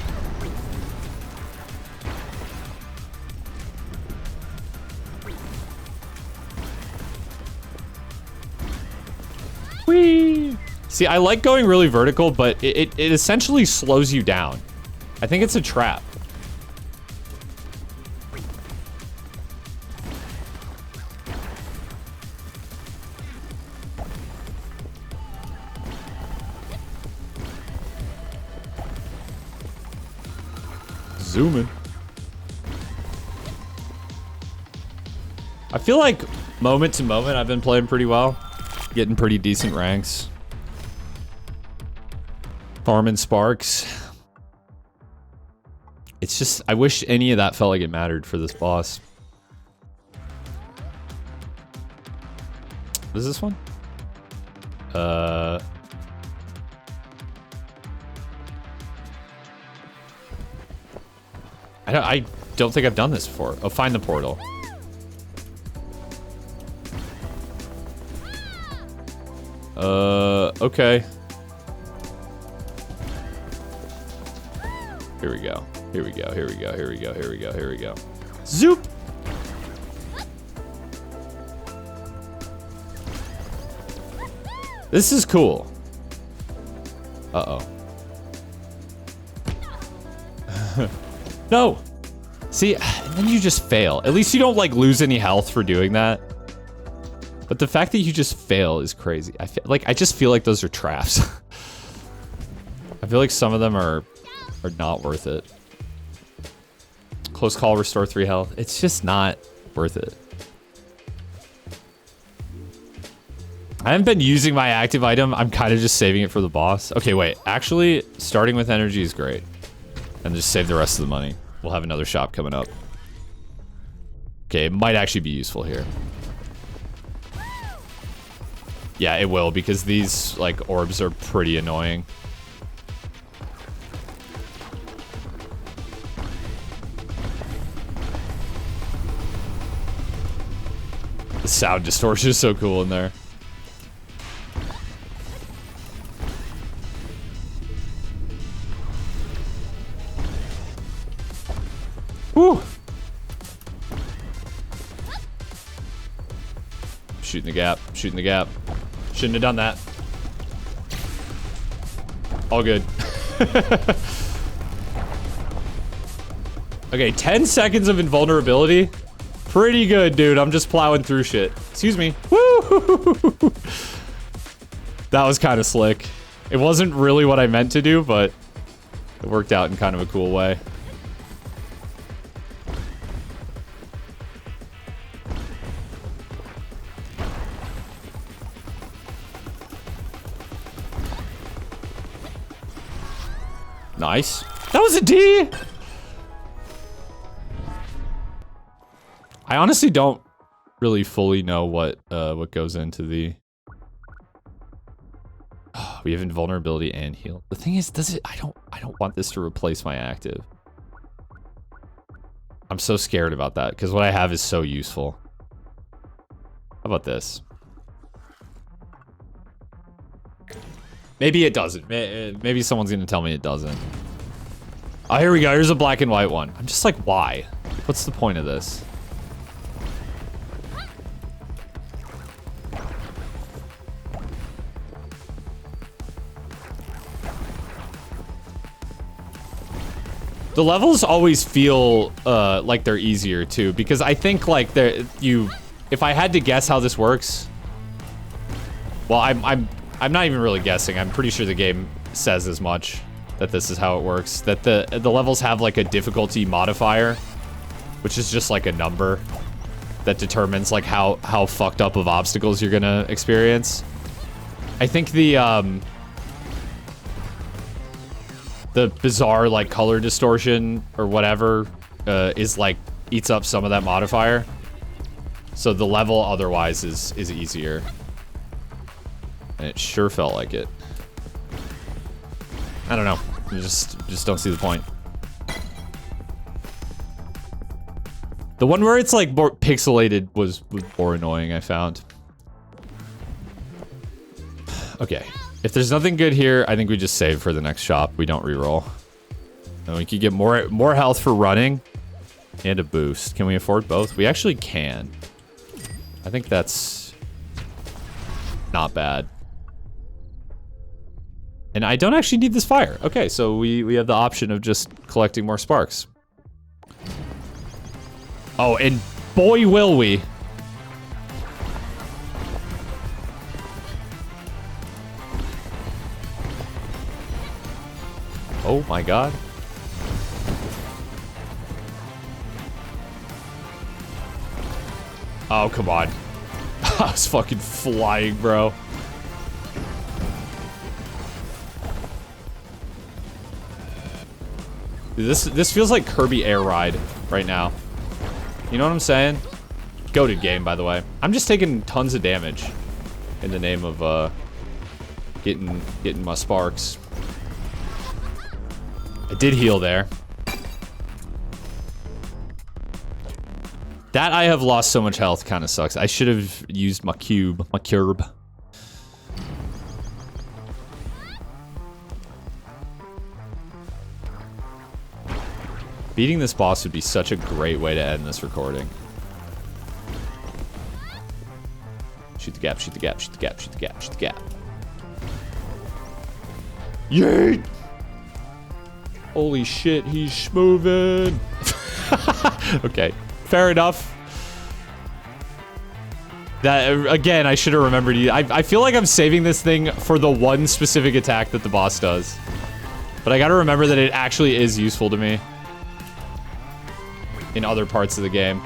Whee! See, I like going really vertical, but it essentially slows you down. I think it's a trap. Zooming. I feel like moment to moment I've been playing pretty well. Getting pretty decent ranks. Farming sparks. It's just, I wish any of that felt like it mattered for this boss. What is this one? I don't think I've done this before. Oh, find the portal. Okay. Here we go. Here we go. Here we go. Here we go. Here we go. Here we go. Zoop! This is cool. Uh-oh. No! See, and then you just fail. At least you don't, like, lose any health for doing that. But the fact that you just fail is crazy. I just feel like those are traps. I feel like some of them are not worth it. Close call, restore 3 health. It's just not worth it. I haven't been using my active item. I'm kind of just saving it for the boss. Okay, wait. Actually, starting with energy is great. And just save the rest of the money. We'll have another shop coming up. Okay, it might actually be useful here. Yeah, it will, because these, like, orbs are pretty annoying. The sound distortion is so cool in there. Woo! Shooting the gap, shooting the gap. Shouldn't have done that. All good. Okay, 10 seconds of invulnerability. Pretty good, dude. I'm just plowing through shit. Excuse me. Woo! That was kind of slick. It wasn't really what I meant to do, but it worked out in kind of a cool way. Nice. That was a D! I honestly don't really fully know what goes into the... Oh, we have invulnerability and heal. The thing is, does it... I don't want this to replace my active. I'm so scared about that, because what I have is so useful. How about this? Maybe it doesn't. Maybe someone's gonna tell me it doesn't. Oh, here we go. Here's a black and white one. I'm just like, why? What's the point of this? The levels always feel like they're easier too, because I think like if I had to guess how this works, well, I'm not even really guessing. I'm pretty sure the game says as much, that this is how it works. That the levels have like a difficulty modifier, which is just like a number that determines like how fucked up of obstacles you're gonna experience. I think the bizarre like color distortion or whatever is like eats up some of that modifier. So the level otherwise is easier. And it sure felt like it. I don't know. I just don't see the point. The one where it's like more pixelated was more annoying, I found. Okay. If there's nothing good here, I think we just save for the next shop. We don't reroll. And we could get more health for running and a boost. Can we afford both? We actually can. I think that's not bad. And I don't actually need this fire. Okay, so we have the option of just collecting more sparks. Oh, and boy will we. Oh my god. Oh, come on. I was fucking flying, bro. This feels like Kirby Air Ride right now. You know what I'm saying? Goated game, by the way. I'm just taking tons of damage in the name of getting my sparks. I did heal there. That I have lost so much health kind of sucks. I should have used my cube. Beating this boss would be such a great way to end this recording. Shoot the gap, shoot the gap, shoot the gap, shoot the gap, shoot the gap. Yeet! Holy shit, he's moving. Okay, fair enough. That, again, I should have remembered you. I feel like I'm saving this thing for the one specific attack that the boss does. But I gotta remember that it actually is useful to me. in other parts of the game.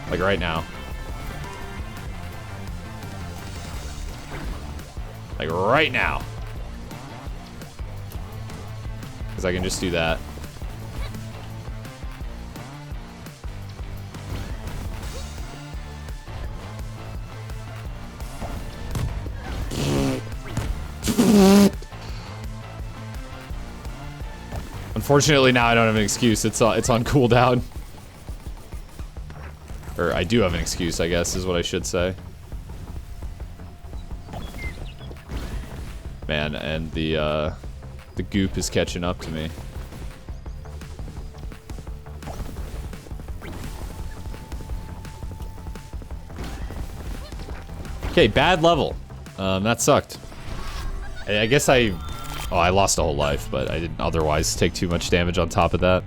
Like right now. Like right now. Because I can just do that. Unfortunately, now I don't have an excuse. It's on cooldown. Or I do have an excuse, I guess, is what I should say. Man, and the goop is catching up to me. Okay, bad level. That sucked. I guess I lost a whole life, but I didn't otherwise take too much damage on top of that.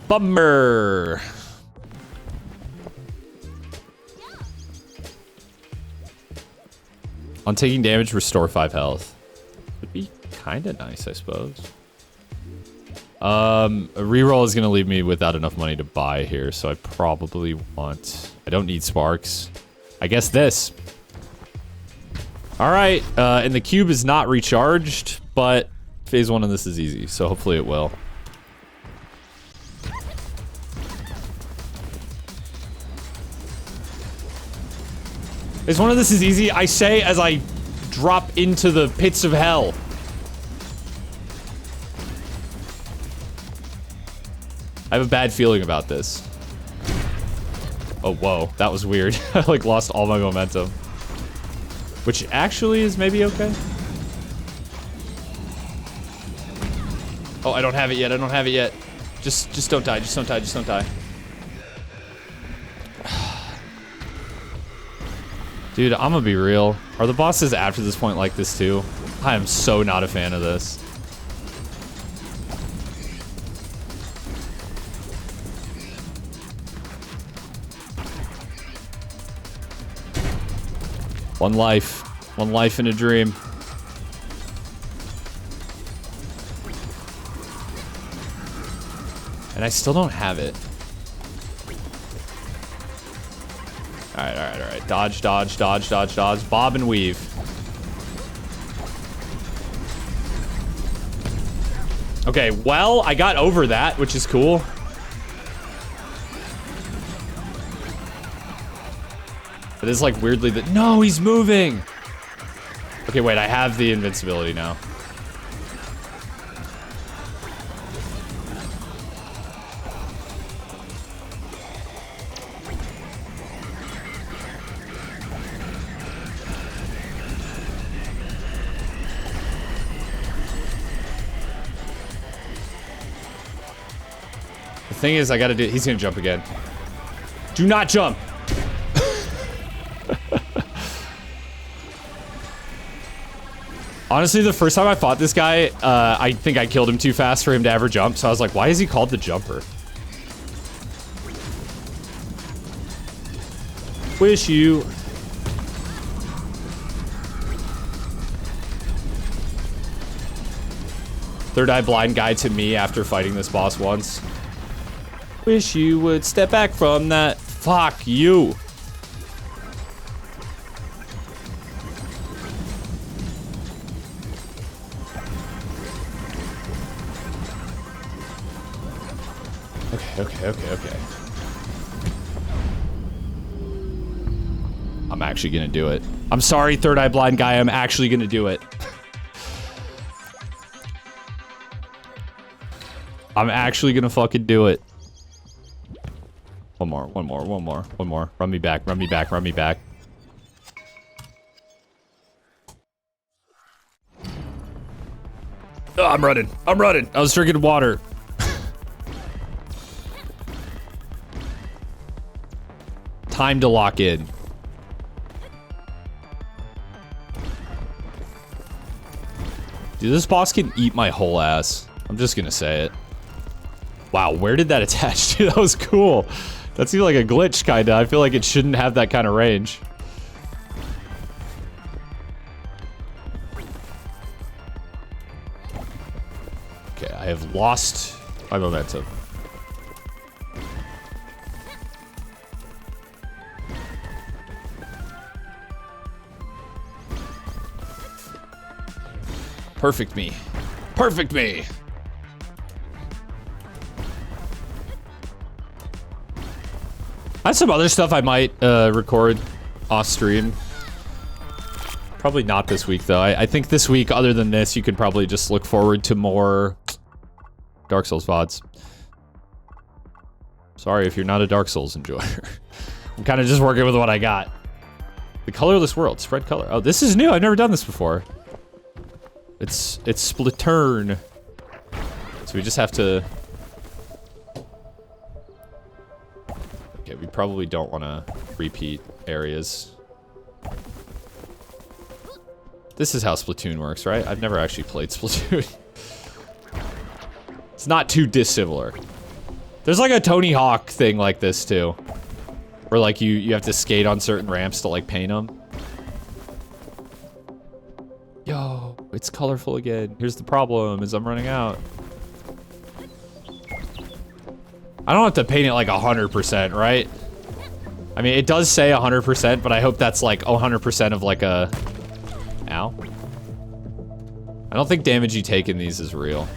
Bummer. On taking damage, restore 5 health. Would be kind of nice, I suppose. A reroll is going to leave me without enough money to buy here, so I probably want... I don't need sparks. I guess this. Alright, and the cube is not recharged, but phase 1 of this is easy, so hopefully it will. Phase 1 of this is easy, I say as I drop into the pits of hell. I have a bad feeling about this. Oh, whoa, that was weird. I like lost all my momentum. Which actually is maybe okay. Oh, I don't have it yet. I don't have it yet. Just don't die. Just don't die. Just don't die. Dude, I'm gonna be real. Are the bosses after this point like this too? I am so not a fan of this. One life in a dream. And I still don't have it. Alright, alright, alright. Dodge, dodge, dodge, dodge, dodge. Bob and weave. Okay, well, I got over that, which is cool. It is like weirdly that. No, he's moving. Okay, wait, I have the invincibility now. The thing is, I gotta do. He's gonna jump again. Do not jump. Honestly, the first time I fought this guy, I think I killed him too fast for him to ever jump, so I was like, why is he called the jumper? Wish you... Third eye blind guy to me after fighting this boss once. Wish you would step back from that. Fuck you. Okay. I'm actually gonna do it. I'm sorry, third eye blind guy. I'm actually gonna do it. I'm actually gonna fucking do it. One more. Run me back. Oh, I'm running. I was drinking water. Time to lock in. Dude, this boss can eat my whole ass. I'm just gonna say it. Wow, where did that attach to? That was cool. That seemed like a glitch, kinda. I feel like it shouldn't have that kind of range. Okay, I have lost My momentum. Perfect me. Perfect me. I have some other stuff I might record off stream. Probably not this week, though. I think this week, other than this, you could probably just look forward to more Dark Souls VODs. Sorry if you're not a Dark Souls enjoyer. I'm kind of just working with what I got. The colorless world. Spread color. Oh, this is new. I've never done this before. It's Splatoon. So we just have to... Okay, we probably don't want to repeat areas. This is how Splatoon works, right? I've never actually played Splatoon. It's not too dissimilar. There's like a Tony Hawk thing like this too. Where like you have to skate on certain ramps to like paint them. Yo, it's colorful again. Here's the problem is I'm running out. I don't have to paint it like 100%, right? I mean, it does say 100%, but I hope that's like 100% of like a... Ow. I don't think damage you take in these is real.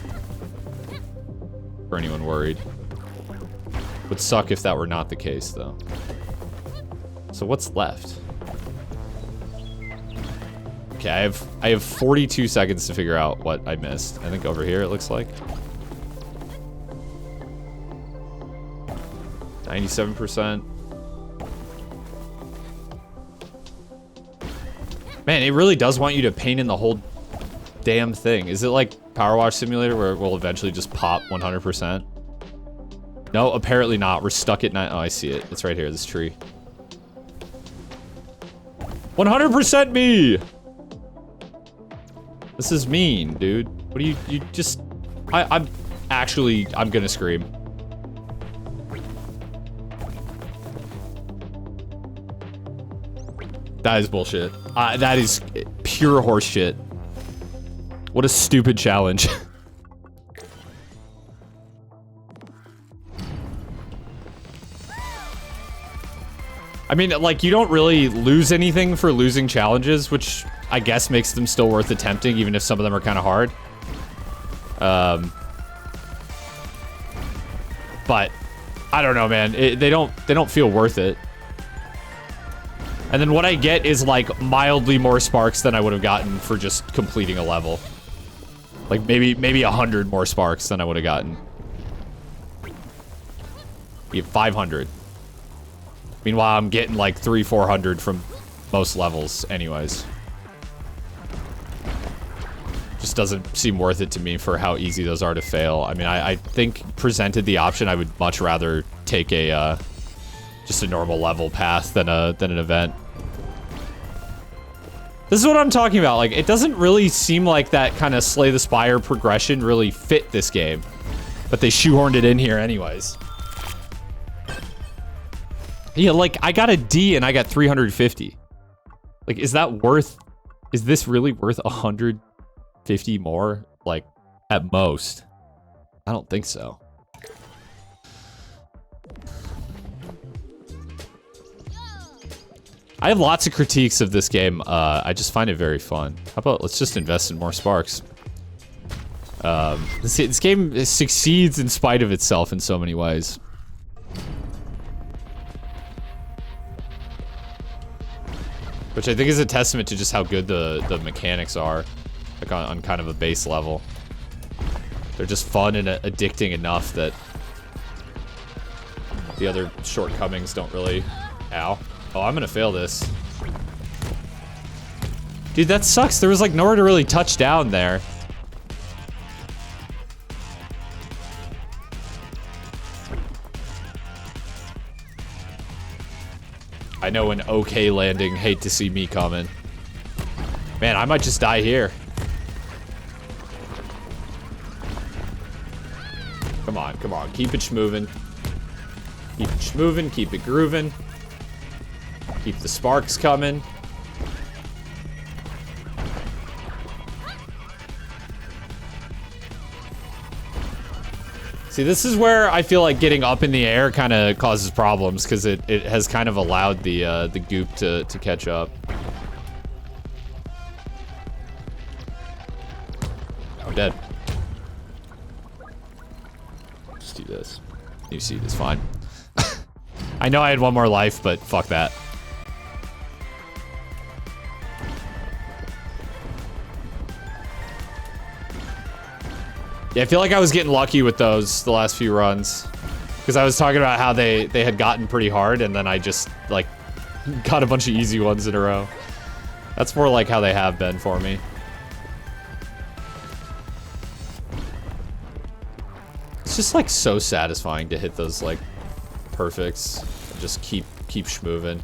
For anyone worried. Would suck if that were not the case, though. So what's left? Okay, I have 42 seconds to figure out what I missed. I think over here it looks like. 97%. Man, it really does want you to paint in the whole damn thing. Is it like Power Wash Simulator where it will eventually just pop 100%? No, apparently not. We're stuck at 9. Oh, I see it. It's right here, this tree. 100% me! This is mean, dude. What do you just... I'm gonna scream. That is bullshit. That is pure horseshit. What a stupid challenge. I mean, like, you don't really lose anything for losing challenges, which I guess makes them still worth attempting, even if some of them are kind of hard. But I don't know, man. They don't feel worth it. And then what I get is like mildly more sparks than I would have gotten for just completing a level. Like maybe 100 more sparks than I would have gotten. You have 500. Meanwhile, I'm getting like 300-400 from most levels anyways. Just doesn't seem worth it to me for how easy those are to fail. I mean, I think presented the option, I would much rather take a just a normal level path than an event. This is what I'm talking about. Like, it doesn't really seem like that kind of Slay the Spire progression really fit this game. But they shoehorned it in here anyways. Yeah, like, I got a D and I got 350. Like, is this really worth 150 more? Like, at most. I don't think so. I have lots of critiques of this game. I just find it very fun. How about let's just invest in more sparks? This game succeeds in spite of itself in so many ways. Which I think is a testament to just how good the mechanics are. Like on kind of a base level. They're just fun and addicting enough that the other shortcomings don't really... Ow. Oh, I'm gonna fail this. Dude, that sucks. There was like nowhere to really touch down there. I know an okay landing. Hate to see me coming. Man, I might just die here. Come on, come on. Keep it schmoving. Keep it schmoving. Keep it grooving. Keep the sparks coming. See, this is where I feel like getting up in the air kind of causes problems because it has kind of allowed the goop to catch up. I'm dead. Just do this. You see this, fine. I know I had one more life, but fuck that. Yeah, I feel like I was getting lucky with those the last few runs. Because I was talking about how they had gotten pretty hard, and then I just, like, got a bunch of easy ones in a row. That's more like how they have been for me. It's just, like, so satisfying to hit those, like, perfects. And just keep schmoving.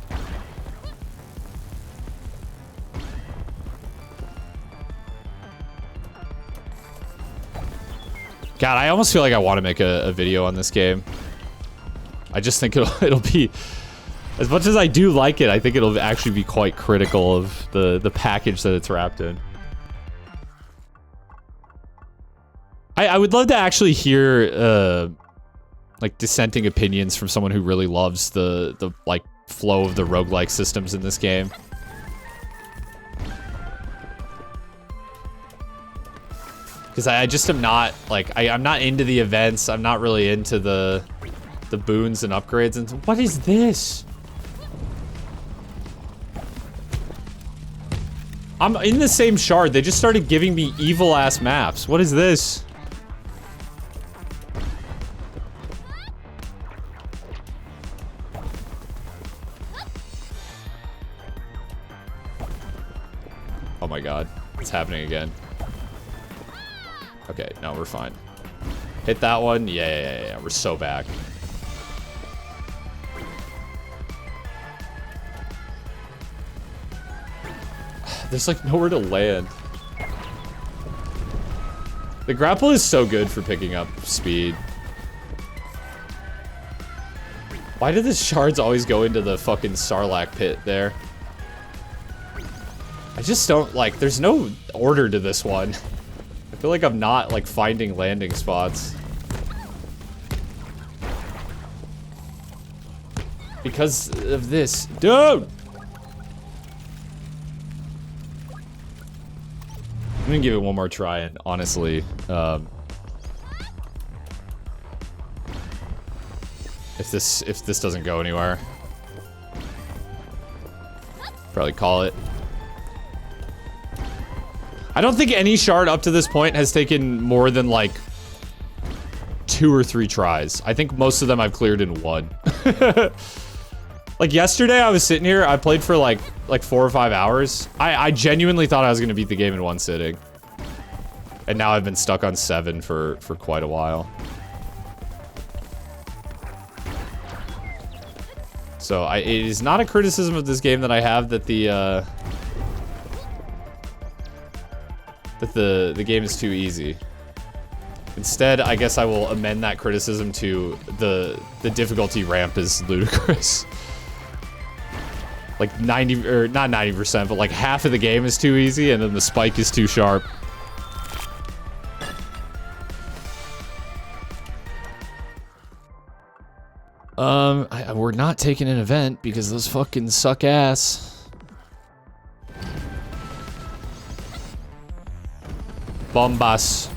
God, I almost feel like I want to make a video on this game. I just think it'll be, as much as I do like it, I think it'll actually be quite critical of the package that it's wrapped in. I would love to actually hear like dissenting opinions from someone who really loves the like flow of the roguelike systems in this game. Because I just am not, like, I'm not into the events. I'm not really into the boons and upgrades. And what is this? I'm in the same shard. They just started giving me evil-ass maps. What is this? Oh my god. It's happening again. Okay, no, we're fine. Hit that one. Yeah, we're so back. There's like nowhere to land. The grapple is so good for picking up speed. Why do the shards always go into the fucking Sarlacc pit there? I just don't, like, there's no order to this one. I feel like I'm not, like, finding landing spots. Because of this. Dude! I'm gonna give it one more try, and honestly, if this doesn't go anywhere, probably call it. I don't think any shard up to this point has taken more than, like, 2 or 3 tries. I think most of them I've cleared in 1. Like, yesterday I was sitting here, I played for, like 4 or 5 hours. I genuinely thought I was gonna beat the game in 1 sitting. And now I've been stuck on 7 for quite a while. So, it is not a criticism of this game that I have that the game is too easy. Instead, I guess I will amend that criticism to the difficulty ramp is ludicrous. Like 90, or not 90%, but like half of the game is too easy, and then the spike is too sharp. We're not taking an event because those fucking suck ass. Bombas.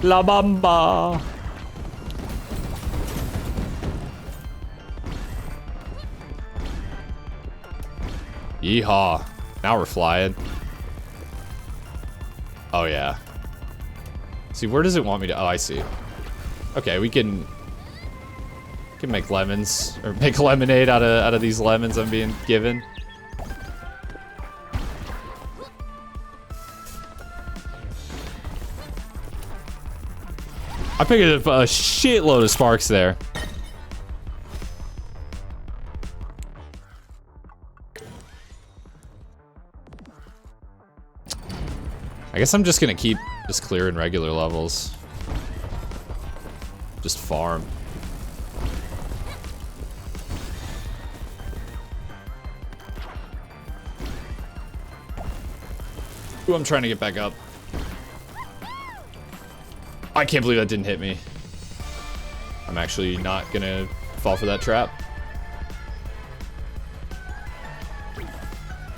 La Bamba. Yeehaw. Now we're flying. Oh, yeah. See, where does it want me to... Oh, I see. Okay, we can make lemons, or make lemonade out of these lemons I'm being given. I picked up a shitload of sparks there. I guess I'm just gonna keep just clearing regular levels. Just farm. Ooh, I'm trying to get back up. I can't believe that didn't hit me. I'm actually not gonna fall for that trap.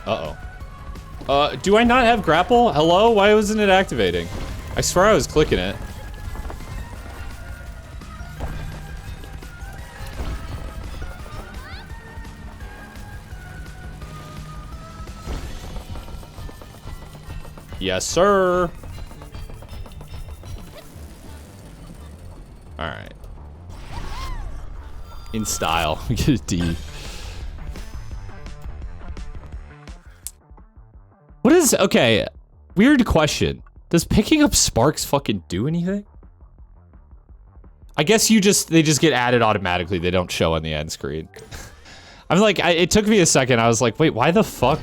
Uh-oh. Do I not have grapple? Hello? Why wasn't it activating? I swear I was clicking it. Yes, sir. Alright. In style. We get a D. What is... Okay. Weird question. Does picking up sparks fucking do anything? I guess they just get added automatically. They don't show on the end screen. I'm like, it took me a second. I was like, wait, why the fuck?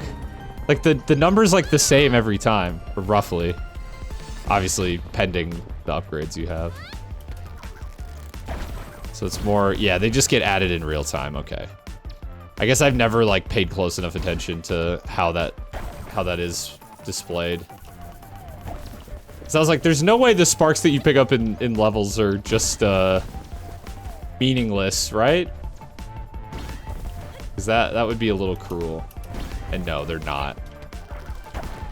Like, the number's like the same every time, or roughly. Obviously, pending the upgrades you have. So it's more, yeah, they just get added in real time, okay. I guess I've never, like, paid close enough attention to how that is displayed. So I was like, there's no way the sparks that you pick up in levels are just, meaningless, right? Because that would be a little cruel. And no, they're not.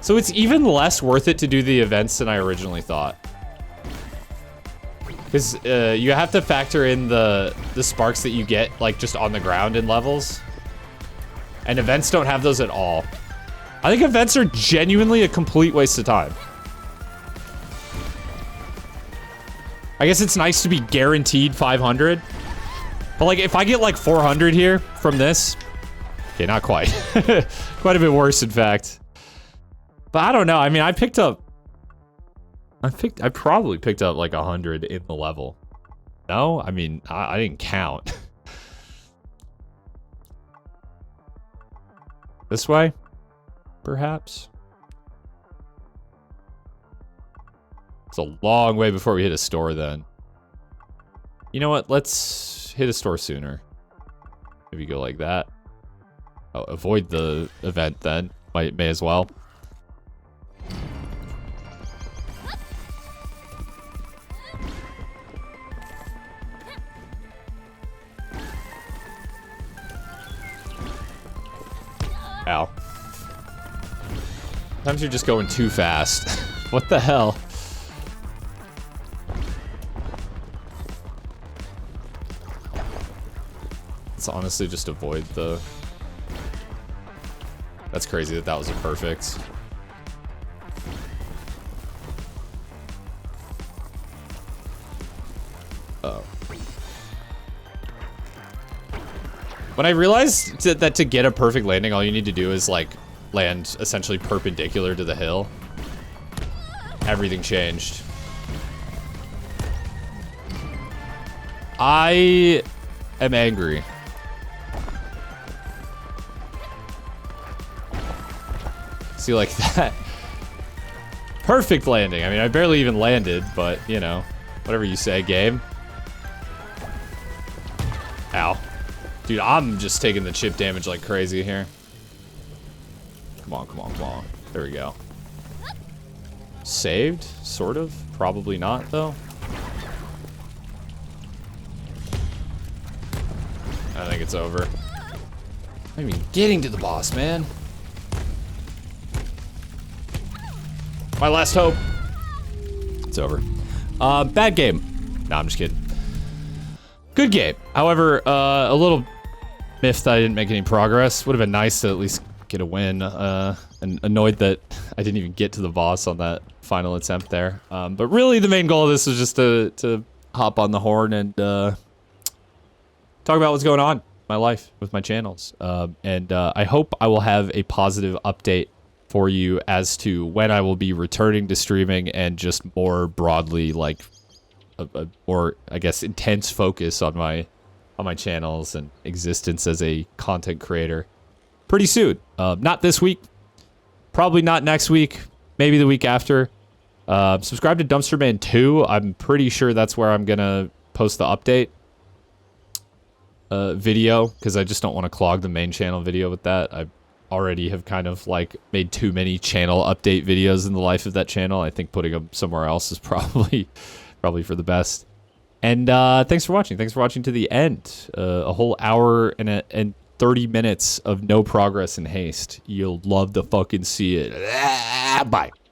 So it's even less worth it to do the events than I originally thought. Because you have to factor in the sparks that you get, like, just on the ground in levels. And events don't have those at all. I think events are genuinely a complete waste of time. I guess it's nice to be guaranteed 500. But, like, if I get, like, 400 here from this... Okay, not quite. Quite a bit worse, in fact. But I don't know. I mean, I probably picked up like 100 in the level. No? I mean, I didn't count. This way? Perhaps? It's a long way before we hit a store then. You know what? Let's hit a store sooner. Maybe go like that. Oh, avoid the event then. May as well. Ow. Sometimes you're just going too fast. What the hell? Let's honestly just avoid the... That's crazy that was a perfect. Oh. When I realized that to get a perfect landing, all you need to do is, like, land essentially perpendicular to the hill. Everything changed. I am angry. See, like that. Perfect landing. I mean, I barely even landed, but, you know, whatever you say, game. Ow. Dude, I'm just taking the chip damage like crazy here. Come on, come on, come on. There we go. Saved? Sort of. Probably not, though. I think it's over. I'm even getting to the boss, man. My last hope. It's over. Bad game. No, I'm just kidding. Good game. However, a little miffed that I didn't make any progress. Would have been nice to at least get a win. And annoyed that I didn't even get to the boss on that final attempt there. But really, the main goal of this was just to hop on the horn and talk about what's going on in my life with my channels. And I hope I will have a positive update for you as to when I will be returning to streaming and just more broadly, like, a more, I guess, intense focus on my channels and existence as a content creator pretty soon. Not this week, probably not next week, maybe the week after. Subscribe to Dumpster Man 2. I'm pretty sure that's where I'm gonna post the update video, because I just don't want to clog the main channel video with that. already have kind of like made too many channel update videos in the life of that channel. I think putting them somewhere else is probably for the best. And thanks for watching. Thanks for watching to the end. A whole hour and 30 minutes of no progress in haste. You'll love to fucking see it. Bye.